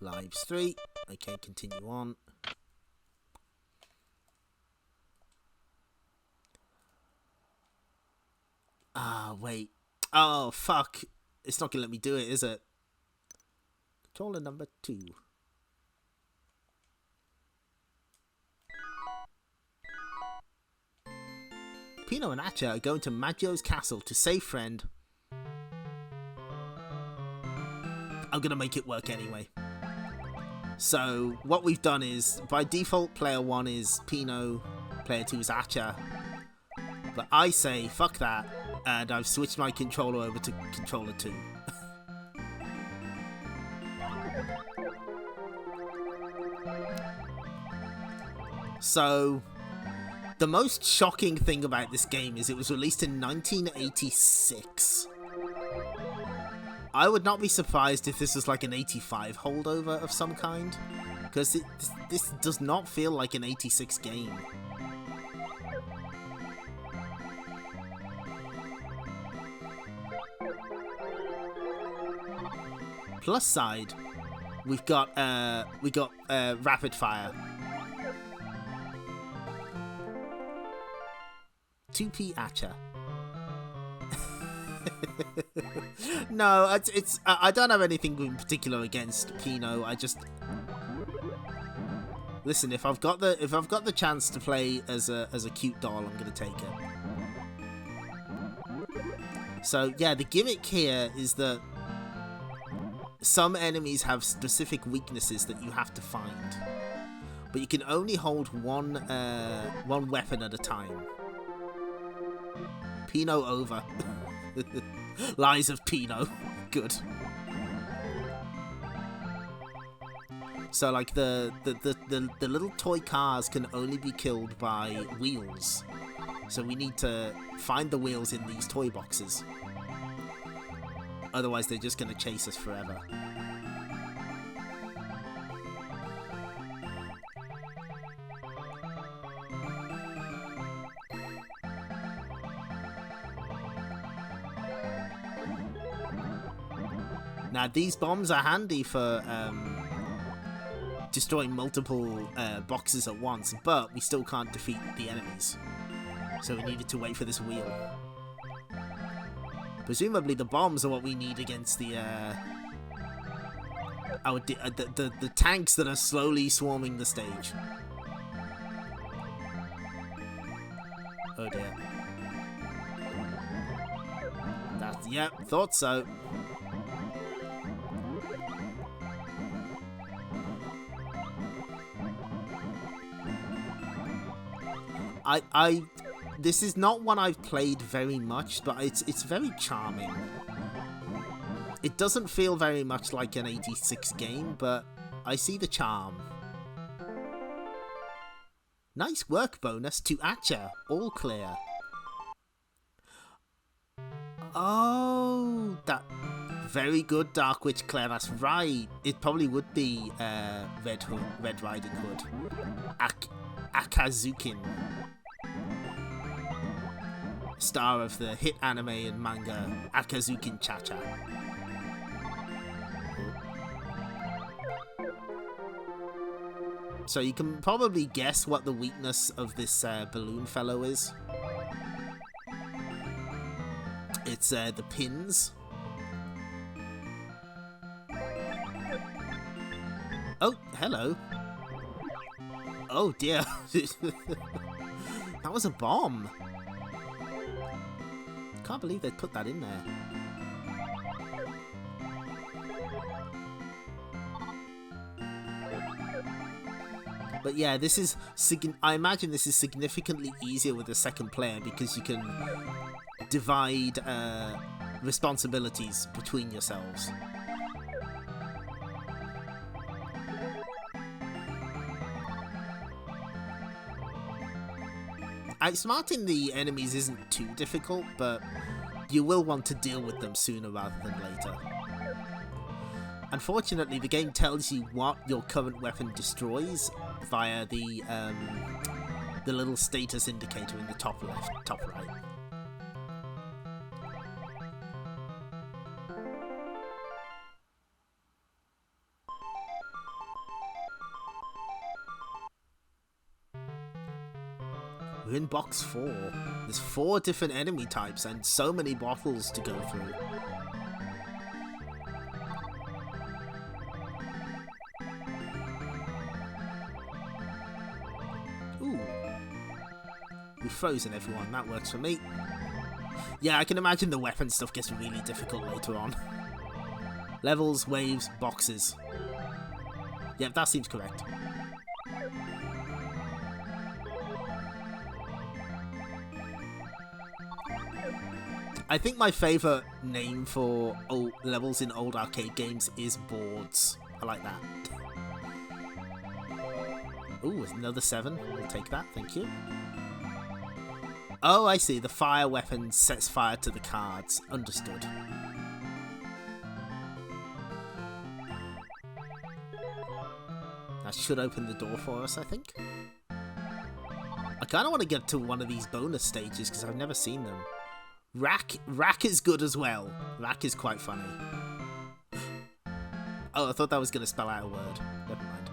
Lives 3. Okay, continue on. Ah, wait. Oh, fuck. It's not gonna let me do it, is it? Controller number 2. Pino and Acha are going to Maggio's castle to save friend. I'm gonna make it work anyway. So, what we've done is, by default, player 1 is Pino, player 2 is Acha. But I say, fuck that, and I've switched my controller over to controller 2. So, the most shocking thing about this game is it was released in 1986. I would not be surprised if this was like an 85 holdover of some kind, because this does not feel like an 86 game. Plus side, we got rapid fire. 2p Acha. No, it's I don't have anything in particular against Pino. I just listen. If I've got the chance to play as a cute doll, I'm gonna take it. So yeah, the gimmick here is that some enemies have specific weaknesses that you have to find, but you can only hold one weapon at a time. Pino over. Lies of Pino. Good. So like the little toy cars can only be killed by wheels. So we need to find the wheels in these toy boxes. Otherwise they're just gonna chase us forever. Now, these bombs are handy for destroying multiple boxes at once, but we still can't defeat the enemies. So we needed to wait for this wheel. Presumably the bombs are what we need against the tanks that are slowly swarming the stage. Oh dear. Yep, thought so. This is not one I've played very much, but it's very charming. It doesn't feel very much like an 86 game, but I see the charm. Nice work bonus to Acha, all clear. Oh, that very good, Dark Witch Claire. That's right. It probably would be Red Riding Hood, Akazukin. star of the hit anime and manga Akazukin Cha-Cha. So you can probably guess what the weakness of this balloon fellow is. It's the pins. Oh, hello. Oh dear. That was a bomb. Can't believe they put that in there. But yeah, this is I imagine this is significantly easier with the second player because you can divide responsibilities between yourselves. Outsmarting the enemies isn't too difficult, but you will want to deal with them sooner rather than later. Unfortunately, the game tells you what your current weapon destroys via the little status indicator in the top left, top right. We're in box 4. There's 4 different enemy types and so many bottles to go through. Ooh. We've frozen everyone, that works for me. Yeah, I can imagine the weapon stuff gets really difficult later on. Levels, waves, boxes. Yep, that seems correct. I think my favourite name for old levels in old arcade games is boards. I like that. Ooh, another 7. We'll take that, thank you. Oh, I see. The fire weapon sets fire to the cards. Understood. That should open the door for us, I think. I kind of want to get to one of these bonus stages because I've never seen them. Rack is good as well. Rack is quite funny. Oh, I thought that was going to spell out a word. Never mind.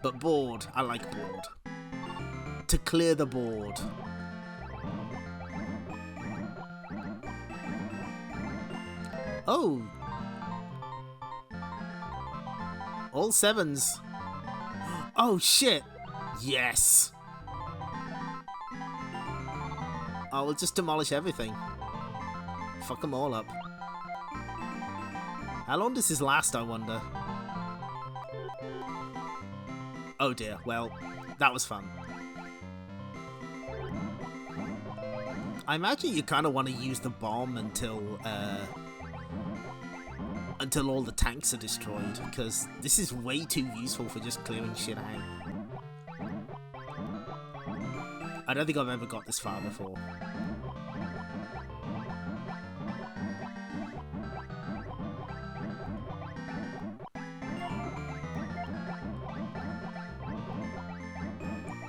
But board. I like board. To clear the board. Oh. All 7s. Oh, shit. Yes. I will just demolish everything. Fuck them all up. How long does this last, I wonder? Oh dear, well, that was fun. I imagine you kind of want to use the bomb until all the tanks are destroyed, because this is way too useful for just clearing shit out. I don't think I've ever got this far before.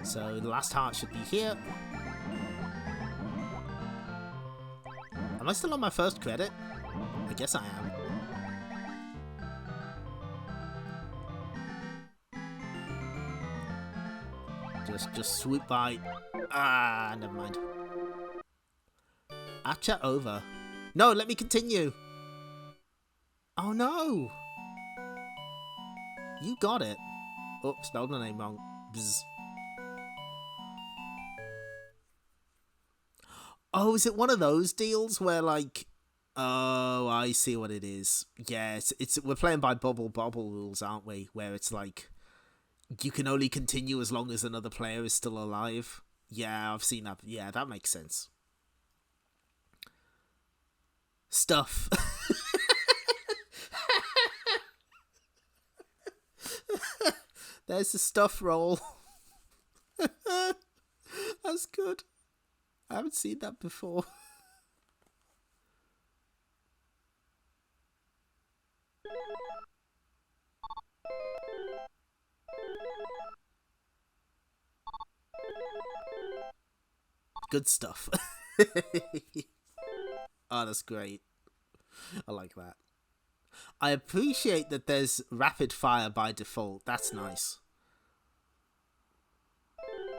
So the last heart should be here. Am I still on my first credit? I guess I am. Just swoop by. Ah, never mind. Acha over. No, let me continue. Oh no. You got it. Oh, spelled my name wrong. Bzz. Oh, is it one of those deals where like, oh, I see what it is. Yeah, it's we're playing by bubble rules, aren't we? Where it's like, you can only continue as long as another player is still alive. Yeah, I've seen that. Yeah, that makes sense. Stuff. There's the stuff roll. That's good. I haven't seen that before. Good stuff. Oh, that's great. I like that. I appreciate that there's rapid fire by default. That's nice.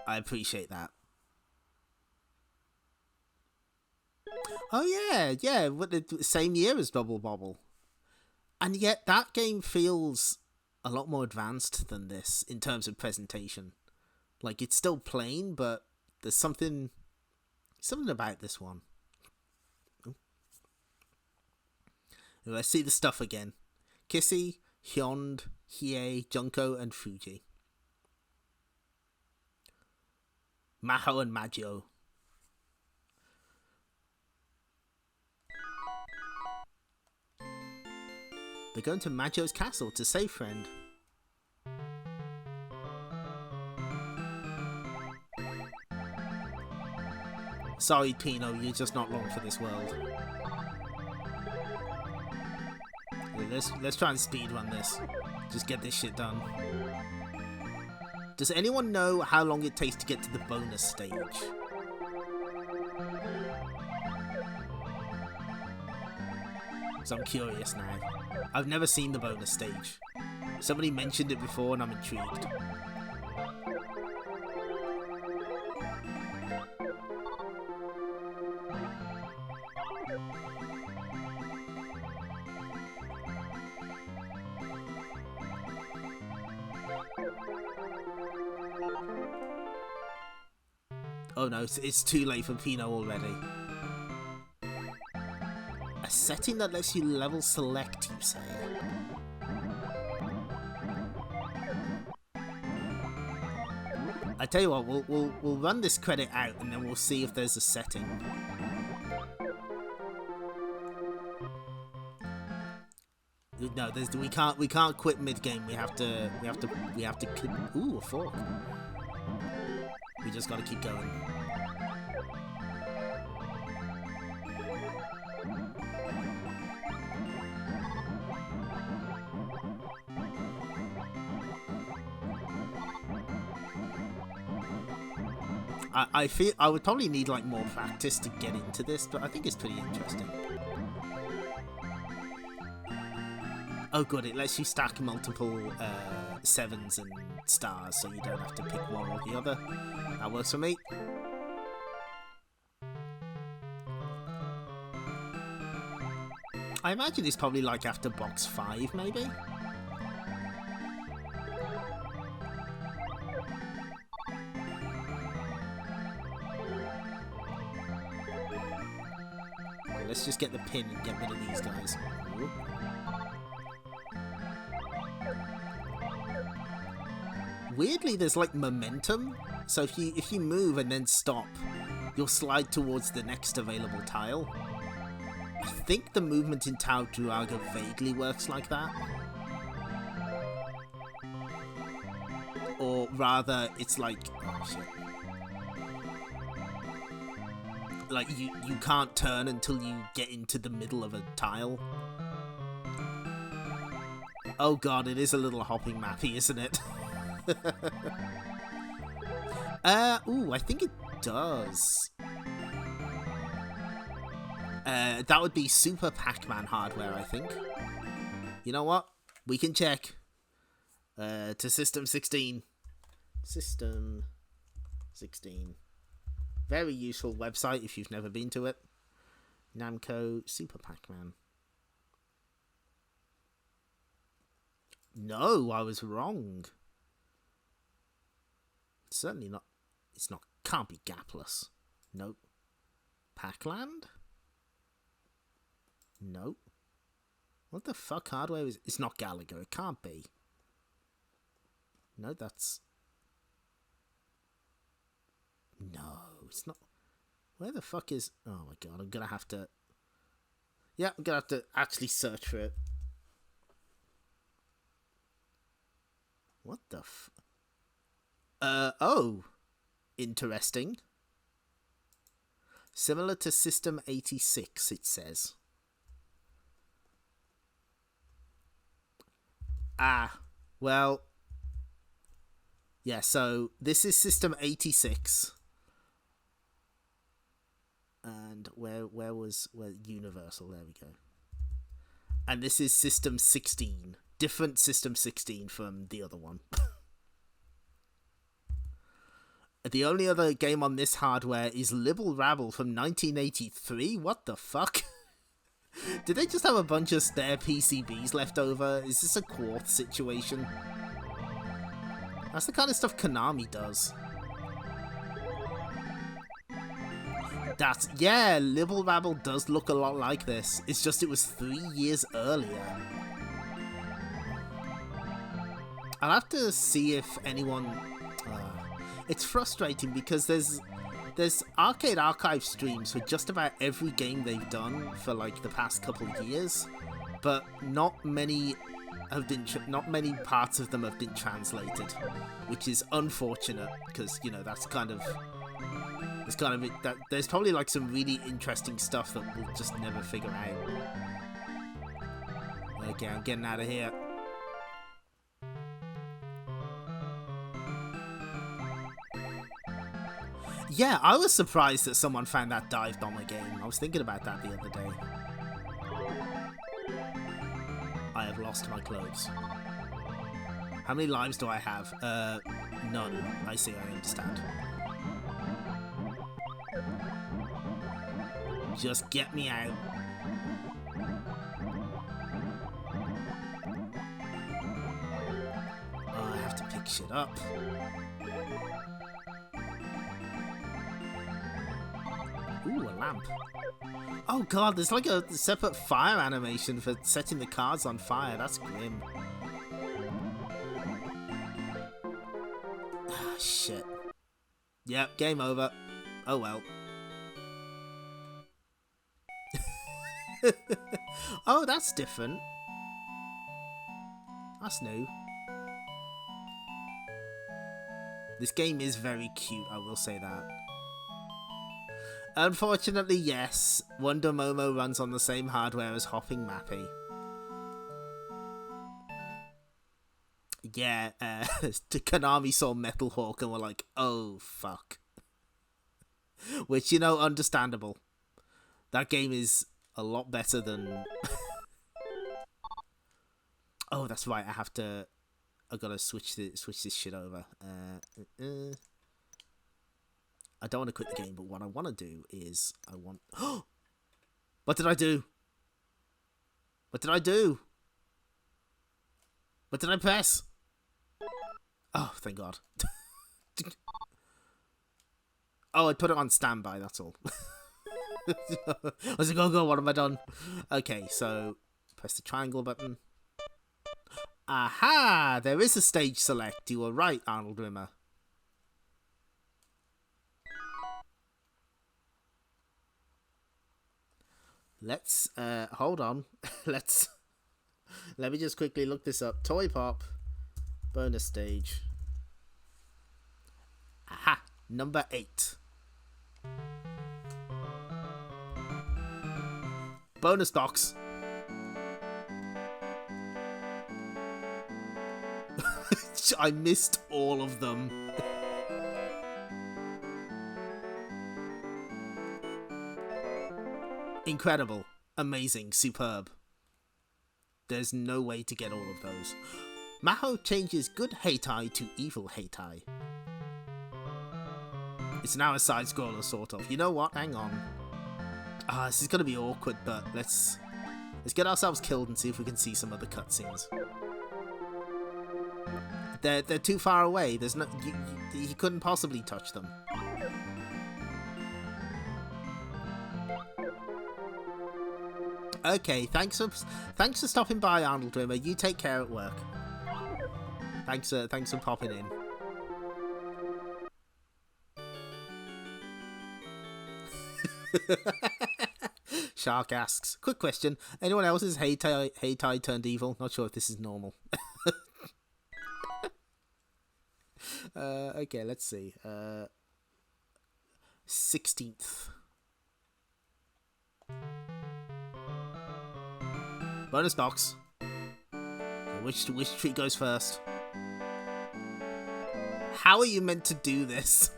I appreciate that. Oh yeah, what the same year as Bubble Bobble. And yet that game feels a lot more advanced than this in terms of presentation. Like, it's still plain, but there's something about this one. Let's see the stuff again. Kissy, Hyund, Hiei, Junko, and Fuji. Maho and Majo. They're going to Majo's castle to save friend. Sorry, Pino, you're just not long for this world. Let's try and speedrun this. Just get this shit done. Does anyone know how long it takes to get to the bonus stage? So I'm curious now. I've never seen the bonus stage. Somebody mentioned it before and I'm intrigued. Oh no, it's too late for Pino already. A setting that lets you level select, you say? I tell you what, we'll run this credit out and then we'll see if there's a setting. No, we can't quit mid game. We have to. Ooh, a fork. We just gotta keep going. I feel I would probably need like more practice to get into this, but I think it's pretty interesting. Oh good, it lets you stack multiple sevens and stars, so you don't have to pick one or the other. That works for me. I imagine it's probably like after box 5, maybe? Let's just get the pin and get rid of these guys. Ooh. Weirdly, there's like momentum, so if you move and then stop, you'll slide towards the next available tile. I think the movement in Tau Druaga vaguely works like that. Or rather, it's like... oh shit. Like, you can't turn until you get into the middle of a tile. Oh god, it is a little hopping mappy, isn't it? Ooh, I think it does. That would be Super Pac-Man hardware, I think. You know what? We can check. To System 16. System 16. Very useful website if you've never been to it. Namco Super Pac-Man. No, I was wrong. It's certainly not. It's not. Can't be Gapless. Nope. Pac-Land? Nope. What the fuck hardware is... It's not Galaga. It can't be. No, that's... No, it's not. Where the fuck is... Oh my god, I'm gonna have to... Yeah, I'm gonna have to actually search for it. What the f... oh. Interesting. Similar to System 86, it says. Ah, well... Yeah, so this is System 86. And where Universal? There we go. And this is System 16. Different System 16 from the other one. The only other game on this hardware is Libble Rabble from 1983. What the fuck? Did they just have a bunch of spare PCBs left over? Is this a Quartz situation? That's the kind of stuff Konami does. Yeah, Libble Rabble does look a lot like this. It's just it was 3 years earlier. I'll have to see if anyone... it's frustrating because there's Arcade Archive streams for just about every game they've done for like the past couple of years, but not many parts of them have been translated, which is unfortunate because, you know, that's kind of it, that there's probably like some really interesting stuff that we'll just never figure out. Okay, I'm getting out of here. Yeah, I was surprised that someone found that dive bomber game. I was thinking about that the other day. I have lost my clothes. How many lives do I have? None. I see, I understand. Just get me out. Oh, I have to pick shit up. Ooh, a lamp. Oh god, there's like a separate fire animation for setting the cards on fire. That's grim. Ah, shit. Yep, game over. Oh well. Oh, that's different. That's new. This game is very cute, I will say that. Unfortunately, yes, Wonder Momo runs on the same hardware as Hopping Mappy. Yeah, Konami saw Metal Hawk and were like, oh, fuck. Which, you know, understandable. That game is a lot better than... Oh, that's right, I gotta switch this shit over. I don't want to quit the game, but what I want to do is What did I do? What did I do? What did I press? Oh, thank God. Oh, I put it on standby, that's all. I was like, oh God, what have I done? Okay, so press the triangle button. Aha! There is a stage select. You were right, Arnold Rimmer. Let's, hold on. Let me just quickly look this up. Toy Pop, bonus stage. Aha! Number 8. Bonus box. I missed all of them. Incredible. Amazing. Superb. There's no way to get all of those. Maho changes good Heitai to evil Heitai. It's now a side-scroller, sort of. You know what? Hang on. This is gonna be awkward, but let's get ourselves killed and see if we can see some other cutscenes. They're too far away. There's no you couldn't possibly touch them. Okay, thanks for stopping by, Arnold Rimmer. You take care at work. Thanks for popping in. Shark asks, quick question. Anyone else's Heitai turned evil? Not sure if this is normal. Okay, let's see. 16th. Bonus box. Which tree goes first? How are you meant to do this?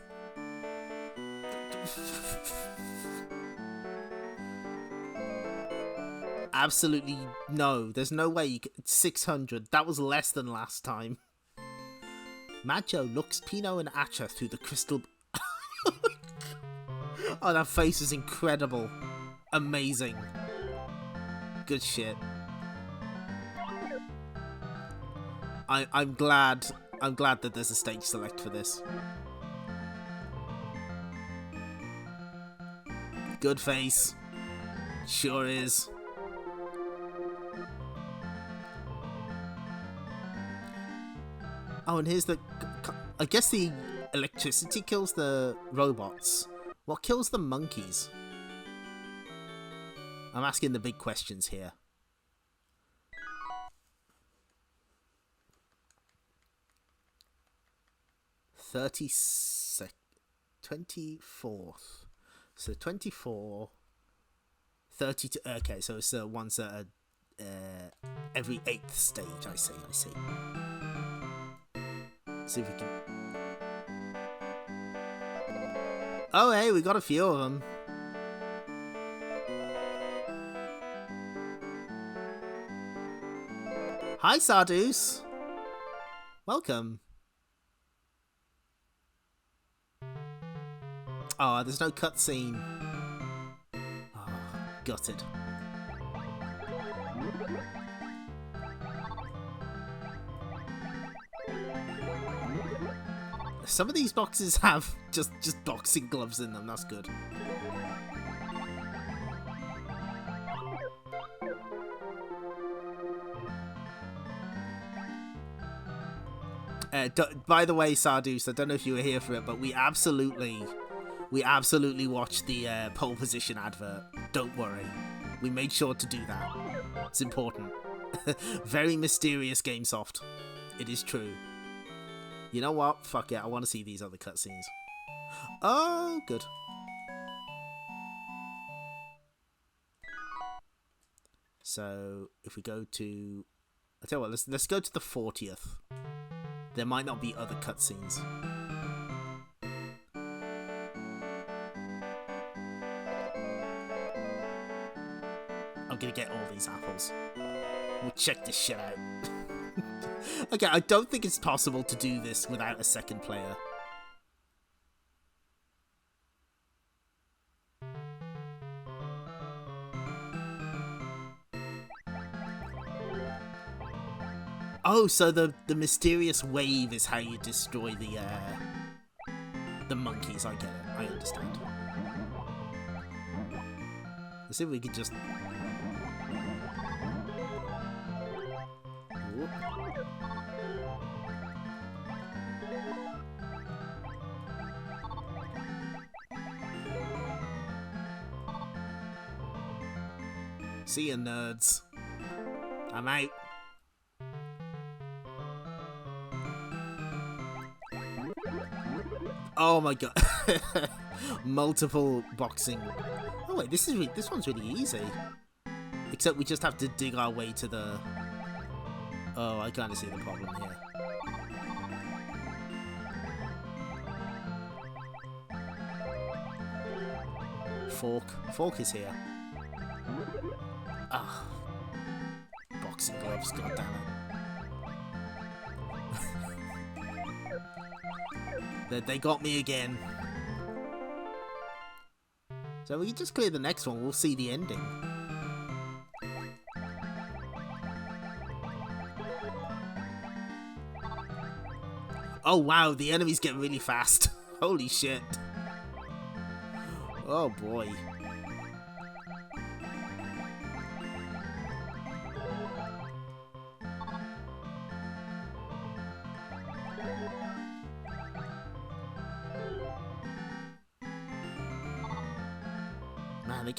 absolutely no. There's no way you could. 600. That was less than last time. Maggio looks Pino and Acha through the crystal. Oh, that face is incredible. Amazing. Good shit. I'm glad that there's a stage select for this. Good face. Sure is. Oh, and here's the... I guess the electricity kills the robots. What kills the monkeys? I'm asking the big questions here. .24th. So 24... 32... Okay, so it's once every 8th stage, I see. See if we can... Oh, hey, we got a few of them. Hi, Sardus. Welcome. Oh, there's no cutscene. Oh, gutted. Some of these boxes have just boxing gloves in them. That's good. By the way, Sardus, I don't know if you were here for it, but we absolutely watched the pole position advert. Don't worry, we made sure to do that. It's important. Very mysterious GameSoft. It is true. You know what? Fuck it. I want to see these other cutscenes. Oh, good. So if we go to, I tell you what, let's go to the 40th. There might not be other cutscenes. I'm gonna get all these apples. We'll check this shit out. Okay, I don't think it's possible to do this without a second player. Oh, so the mysterious wave is how you destroy the monkeys. I get it. I understand. Let's see if we can just... Whoop. See ya, nerds. I'm out. Oh my god. Multiple boxing. Oh wait, this one's really easy. Except we just have to dig our way to the... Oh, I kind of see the problem here. Fork is here. Ah. Boxing gloves, goddammit. They got me again. So we can just clear the next one, we'll see the ending. Oh wow, the enemies get really fast. Holy shit. Oh boy. Man, they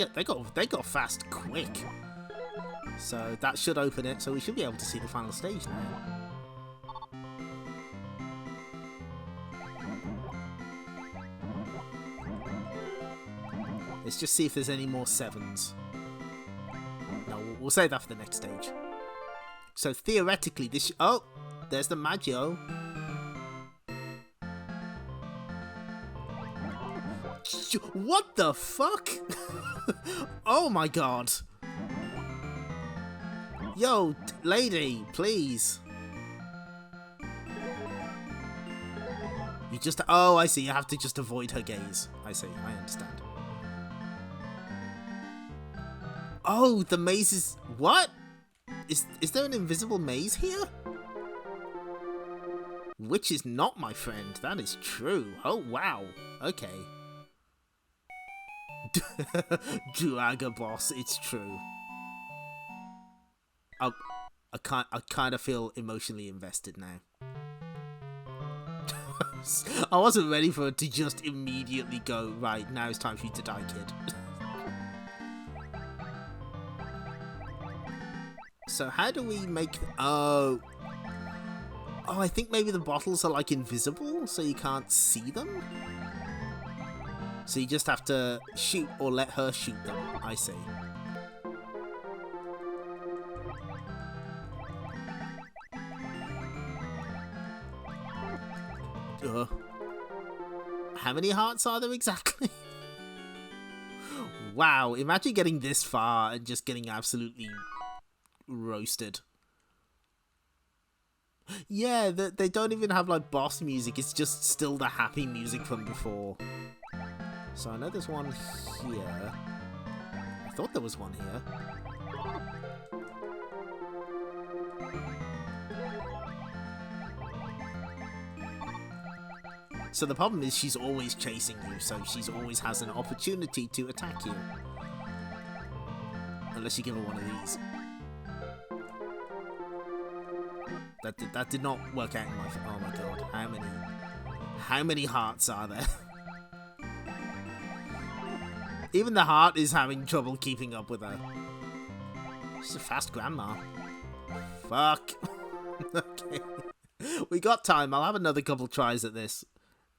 got fast quick. So that should open it, so we should be able to see the final stage now. Let's just see if there's any more 7s. No, we'll save that for the next stage. So theoretically, this... Oh! There's the Maggio. What the fuck? Oh my god. Yo, lady, please. You just... Oh, I see. You have to just avoid her gaze. I see. I understand. Oh, the maze is... What? Is there an invisible maze here? Which is not my friend. That is true. Oh, wow. Okay. Galaga boss, it's true. I kind of feel emotionally invested now. I wasn't ready for it to just immediately go, right, now it's time for you to die, kid. So how do we make... Oh, I think maybe the bottles are like invisible, so you can't see them? So you just have to shoot or let her shoot them. I see. How many hearts are there exactly? Wow, imagine getting this far and just getting absolutely roasted. Yeah, they don't even have like boss music, it's just still the happy music from before. So I know there's one here. I thought there was one here. So the problem is she's always chasing you, so she's always has an opportunity to attack you. Unless you give her one of these. That did not work out in my... Oh my god, how many hearts are there? Even the heart is having trouble keeping up with her. She's a fast grandma. Fuck. Okay. We got time, I'll have another couple tries at this.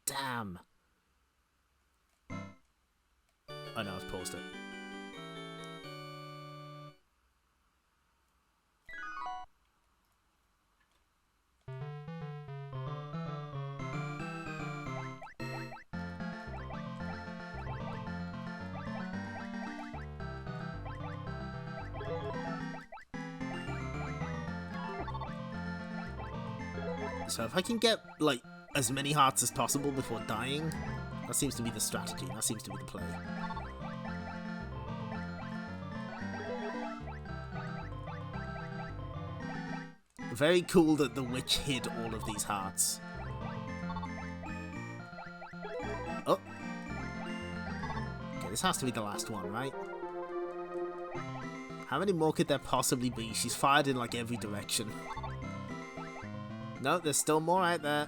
Damn. Oh no, I've paused it. So if I can get, like, as many hearts as possible before dying, that seems to be the strategy, that seems to be the play. Very cool that the witch hid all of these hearts. Oh! Okay, this has to be the last one, right? How many more could there possibly be? She's fired in, like, every direction. No, there's still more out there.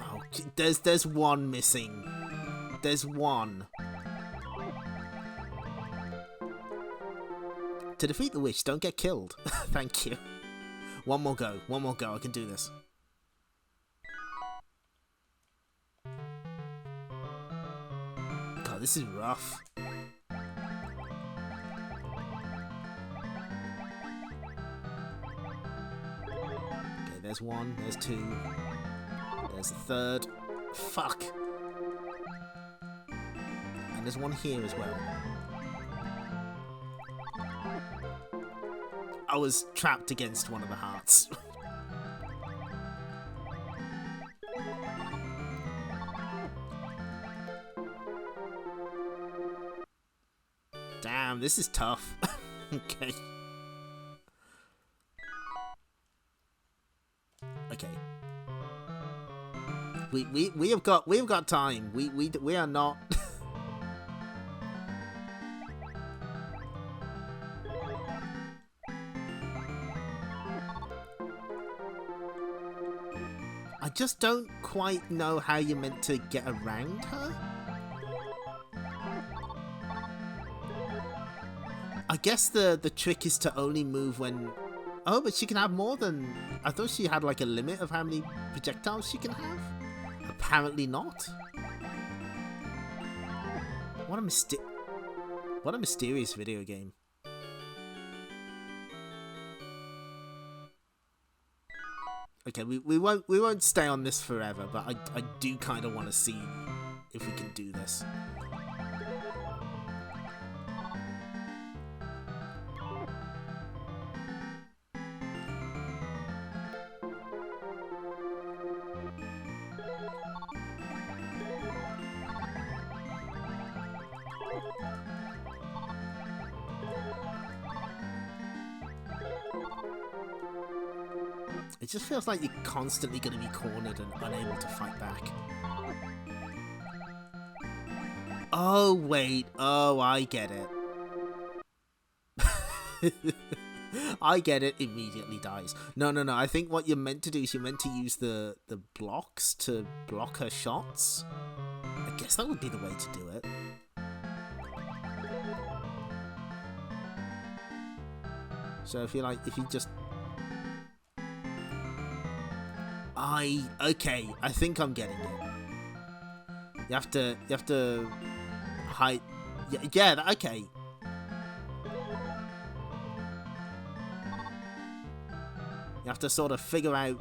Oh, there's one missing. There's one. To defeat the witch, don't get killed. Thank you. One more go, I can do this. God, this is rough. Okay, there's one, there's two, there's a third. Fuck. And there's one here as well. I was trapped against one of the hearts. Damn, this is tough. Okay. Okay. We have got time. We are not. I just don't quite know how you're meant to get around her. I guess the trick is to only move when... Oh, but she can have more than... I thought she had like a limit of how many projectiles she can have. Apparently not. What a mysterious video game. Okay, we won't stay on this forever, but I do kind of want to see if we can do this. It just feels like you're constantly going to be cornered and unable to fight back. Oh, wait. Oh, I get it. I get it. Immediately dies. No. I think what you're meant to do is you're meant to use the blocks to block her shots. I guess that would be the way to do it. So if you just... Okay, I think I'm getting it. You have to hide. Yeah, okay. You have to sort of figure out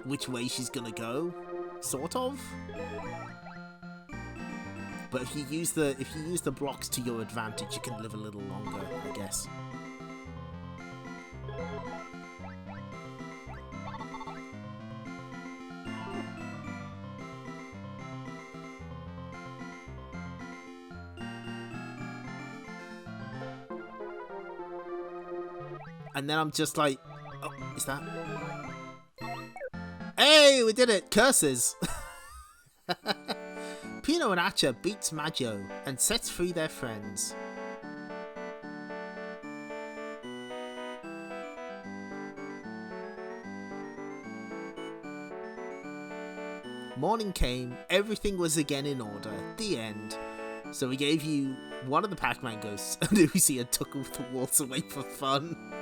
which way she's gonna go, sort of. But if you use the blocks to your advantage, you can live a little longer, I guess. And then I'm just like, oh, is that? Hey, we did it! Curses! Pino and Acha beats Maggio and sets free their friends. Morning came, everything was again in order. The end. So we gave you one of the Pac-Man ghosts, and Uzi and took off the waltz away for fun.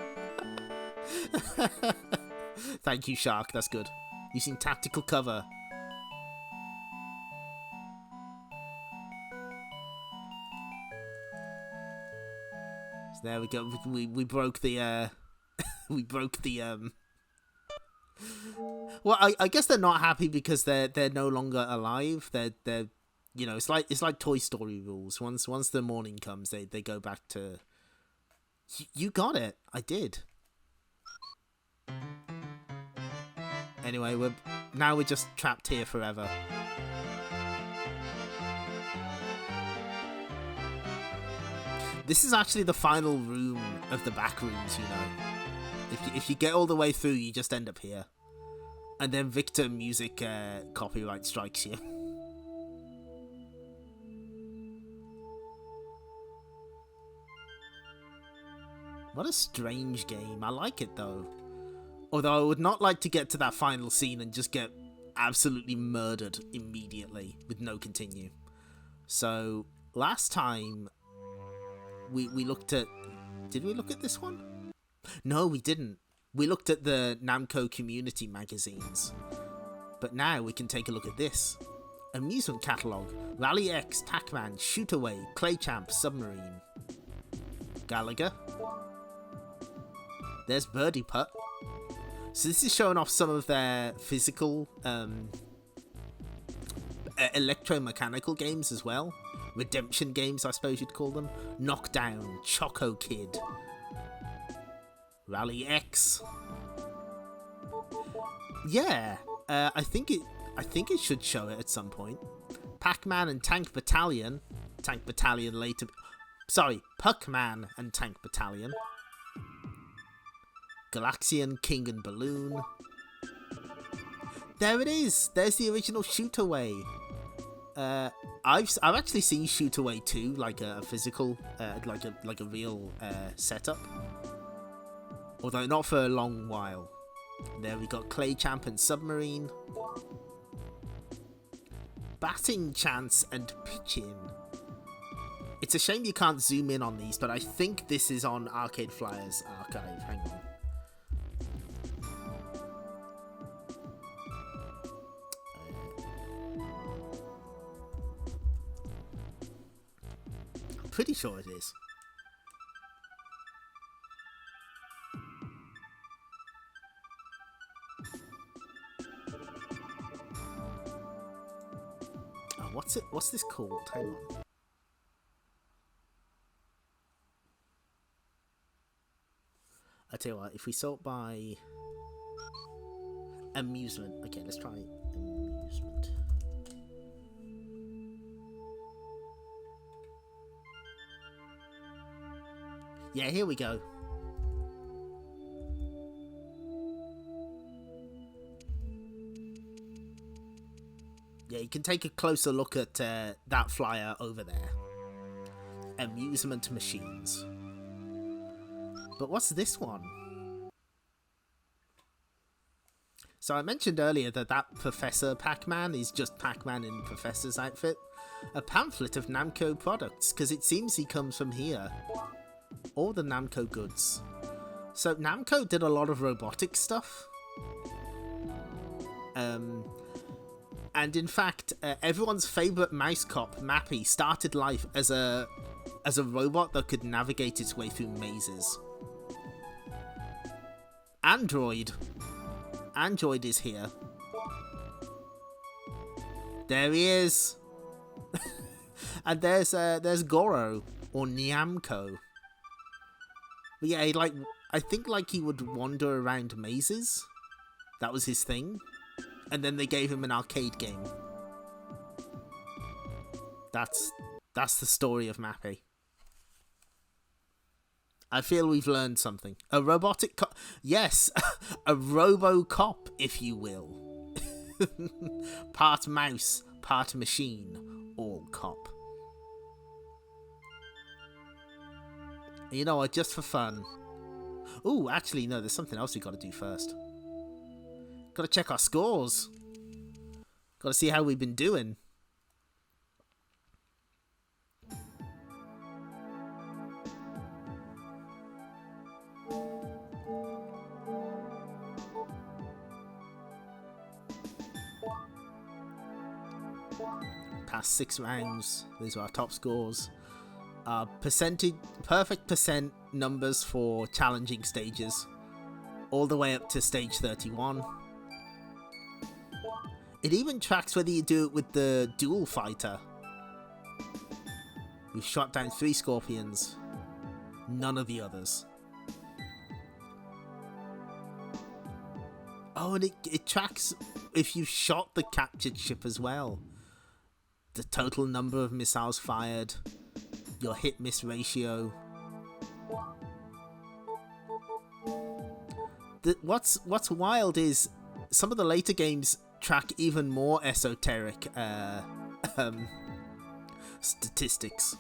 Thank you, Shark. That's good. Using tactical cover. So there we go. We broke the we broke the Well, I guess they're not happy because they're no longer alive. They're you know, it's like Toy Story rules. Once the morning comes, they go back to. You got it. I did. Anyway, we're just trapped here forever. This is actually the final room of the back rooms, you know. If you get all the way through, you just end up here. And then Victor Music copyright strikes you. What a strange game. I like it though. Although I would not like to get to that final scene and just get absolutely murdered immediately with no continue. So, last time we looked at... Did we look at this one? No, we didn't. We looked at the Namco community magazines. But now we can take a look at this. Amusement Catalogue. Rally X, Tac-Man, Shoot Away, Clay Champ, Submarine. Galaga. There's Birdie Putt. So this is showing off some of their physical electromechanical games as well. Redemption games, I suppose you'd call them. Knockdown, Choco Kid, Rally X. Yeah, I think it should show it at some point. Pac-Man and Tank Battalion. Tank Battalion later. Sorry, Puck-Man and Tank Battalion. Galaxian, King and Balloon. There it is. There's the original Shoot Away. I've actually seen Shoot Away 2, like a physical, like a real setup. Although not for a long while. There we got Clay Champ and Submarine. Batting Chance and Pitchin'. It's a shame you can't zoom in on these, but I think this is on Arcade Flyers archive. Hang on. Pretty sure it is. What's this called? Hang on. I tell you what, if we sort by amusement. Okay, let's try amusement. Yeah, here we go. Yeah, you can take a closer look at that flyer over there. Amusement machines. But what's this one? So I mentioned earlier that Professor Pac-Man is just Pac-Man in Professor's outfit. A pamphlet of Namco products, because it seems he comes from here. All the Namco goods. So Namco did a lot of robotic stuff. And in fact, everyone's favourite mouse cop, Mappy, started life as a robot that could navigate its way through mazes. Android is here. There he is. And there's Goro, or Namco. But yeah, I think he would wander around mazes. That was his thing. And then they gave him an arcade game. That's the story of Mappy. I feel we've learned something. A robotic cop. Yes, a robo-cop, if you will. Part mouse, part machine, all cop. You know what, just for fun. Ooh, actually, no, there's something else we gotta do first. Gotta check our scores. Gotta see how we've been doing. Past 6 rounds. These are our top scores. Perfect percent numbers for challenging stages. All the way up to stage 31. It even tracks whether you do it with the dual fighter. We've shot down 3 scorpions. None of the others. Oh, and it tracks if you've shot the captured ship as well. The total number of missiles fired. Your hit-miss ratio. What's wild is some of the later games track even more esoteric statistics.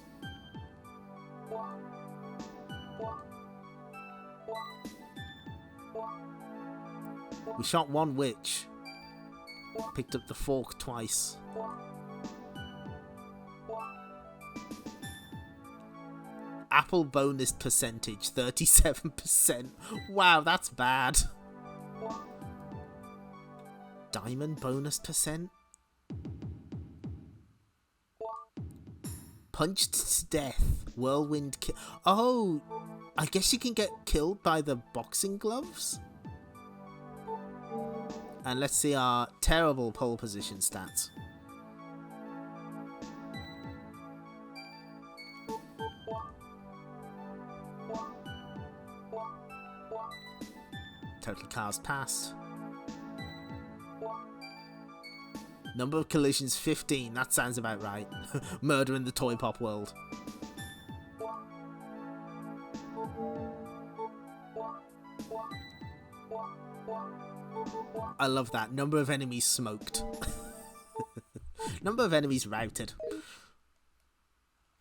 We shot 1 witch. Picked up the fork twice. Apple bonus percentage, 37%. Wow, that's bad. Diamond bonus percent? Punched to death. Whirlwind kill. Oh, I guess you can get killed by the boxing gloves? And let's see our terrible pole position stats. Total cars passed. Number of collisions 15. That sounds about right. Murder in the toy pop world. I love that. Number of enemies smoked. Number of enemies routed.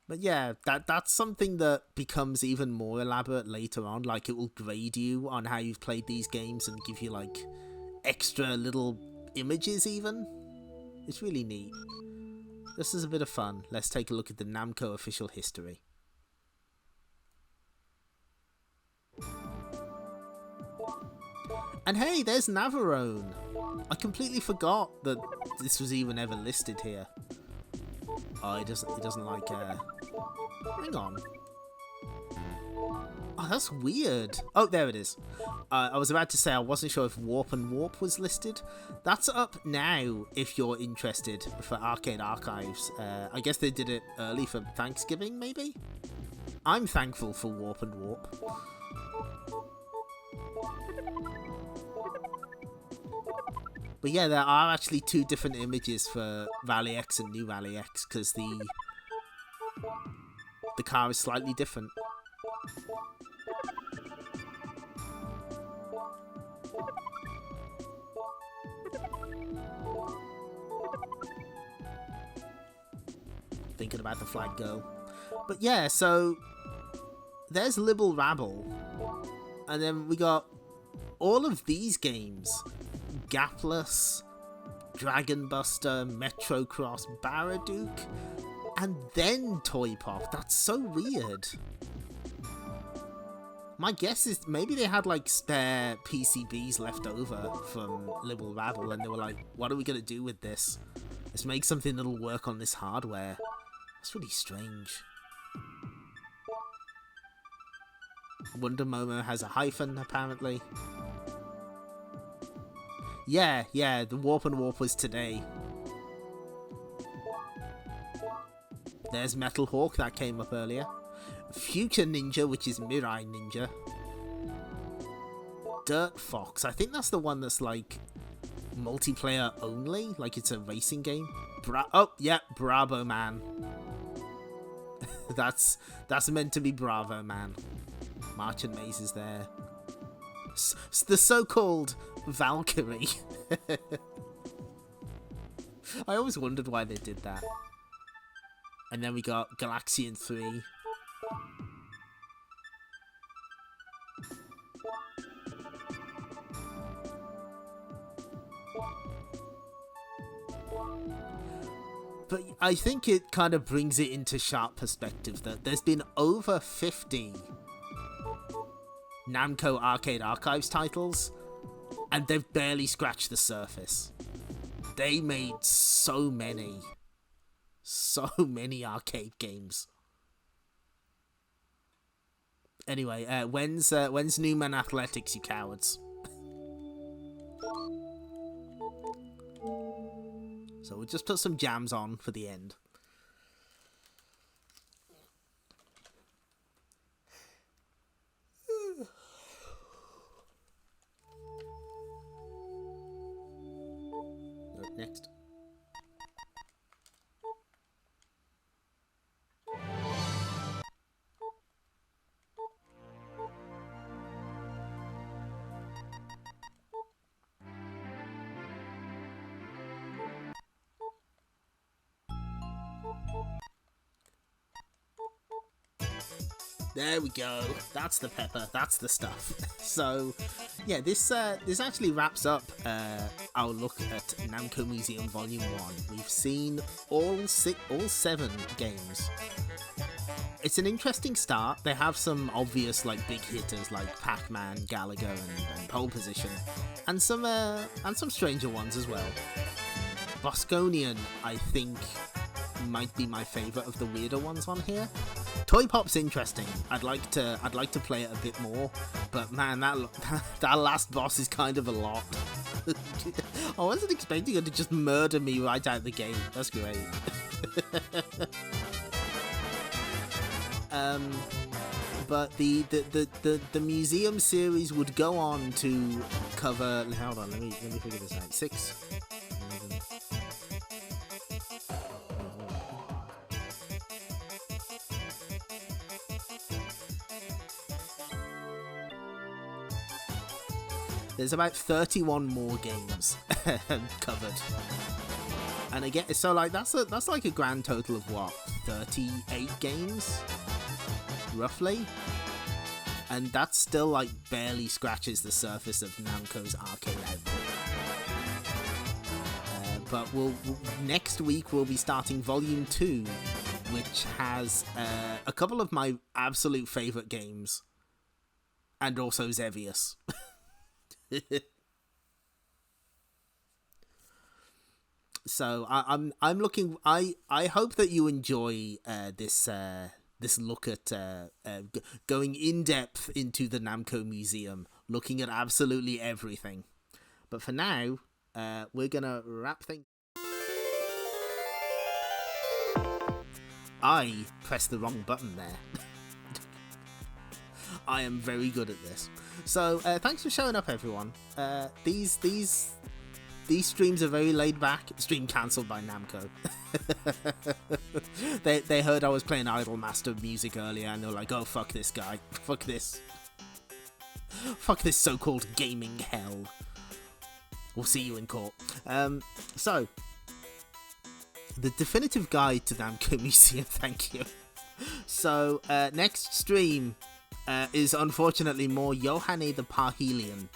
But yeah, that's something that becomes even more elaborate later on. Like, it will grade you on how you've played these games and give you, like, extra little images even. It's really neat. This is a bit of fun. Let's take a look at the Namco official history. And hey, there's Navarone. I completely forgot that this was even ever listed here. Oh, he doesn't like, hang on. Oh, that's weird. Oh, there it is. I was about to say I wasn't sure if Warp and Warp was listed. That's up now if you're interested for Arcade Archives. I guess they did it early for Thanksgiving, maybe? I'm thankful for Warp and Warp. But yeah, there are actually two different images for Rally X and New Rally X because the car is slightly different. Thinking about the flag girl. But yeah, so there's Libble Rabble. And then we got all of these games. Gapless, Dragon Buster, Metro Cross, Baraduke, and then Toy Pop. That's so weird. My guess is maybe they had like spare PCBs left over from Libble Rabble and they were like, what are we going to do with this? Let's make something that'll work on this hardware. That's really strange. Wonder Momo has a hyphen, apparently. Yeah, the Warp and Warp was today. There's Metal Hawk, that came up earlier. Future Ninja, which is Mirai Ninja. Dirt Fox, I think that's the one that's like multiplayer only, like it's a racing game. Bravo Man. That's meant to be Bravo Man. March and Maze is there. The so-called Valkyrie. I always wondered why they did that. And then we got Galaxian 3. But I think it kind of brings it into sharp perspective that there's been over 50 Namco Arcade Archives titles, and they've barely scratched the surface. They made so many arcade games. Anyway, when's Newman Athletics, you cowards? So we'll just put some jams on for the end. Next. There we go. That's the pepper. That's the stuff. So, yeah, this actually wraps up our look at Namco Museum Volume 1. We've seen all 7 games. It's an interesting start. They have some obvious like big hitters like Pac-Man, Galaga, and Pole Position, and some stranger ones as well. Bosconian, I think, might be my favourite of the weirder ones on here. Toy Pop's interesting. I'd like to play it a bit more, but man, that last boss is kind of a lot. I wasn't expecting her to just murder me right out the gate. That's great. But the museum series would go on to cover. Hold on, let me figure this out. 6. There's about 31 more games covered, and again, so like that's like a grand total of what, 38 games, roughly, and that still like barely scratches the surface of Namco's arcade output. But next week we'll be starting Volume 2, which has a couple of my absolute favorite games, and also Xevious. So I'm looking. I hope that you enjoy this this look at going in depth into the Namco Museum, looking at absolutely everything. But for now, we're gonna wrap things. I pressed the wrong button there. I am very good at this. So thanks for showing up, everyone. These streams are very laid back. Stream cancelled by Namco. they heard I was playing Idolmaster music earlier, and they were like, "Oh, fuck this guy, fuck this so-called gaming hell. We'll see you in court." So the definitive guide to Namco Museum. Thank you. So next stream is unfortunately more Yohane the Parhelion.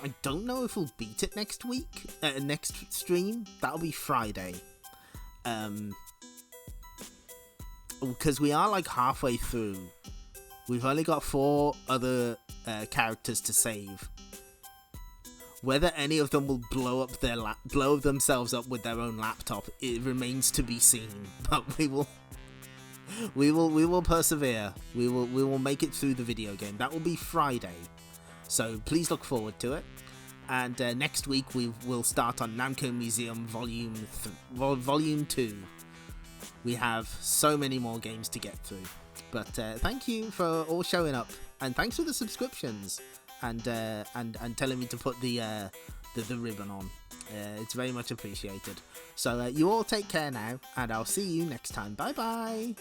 I don't know if we'll beat it next week, next stream. That'll be Friday. Because we are like halfway through. We've only got 4 other characters to save. Whether any of them will blow themselves up with their own laptop, it remains to be seen. But we will persevere. We will make it through the video game. That will be Friday. So please look forward to it. And next week we will start on Namco Museum Volume 2. We have so many more games to get through. But thank you for all showing up, and thanks for the subscriptions and telling me to put the ribbon on. It's very much appreciated. So you all take care now, and I'll see you next time. Bye bye.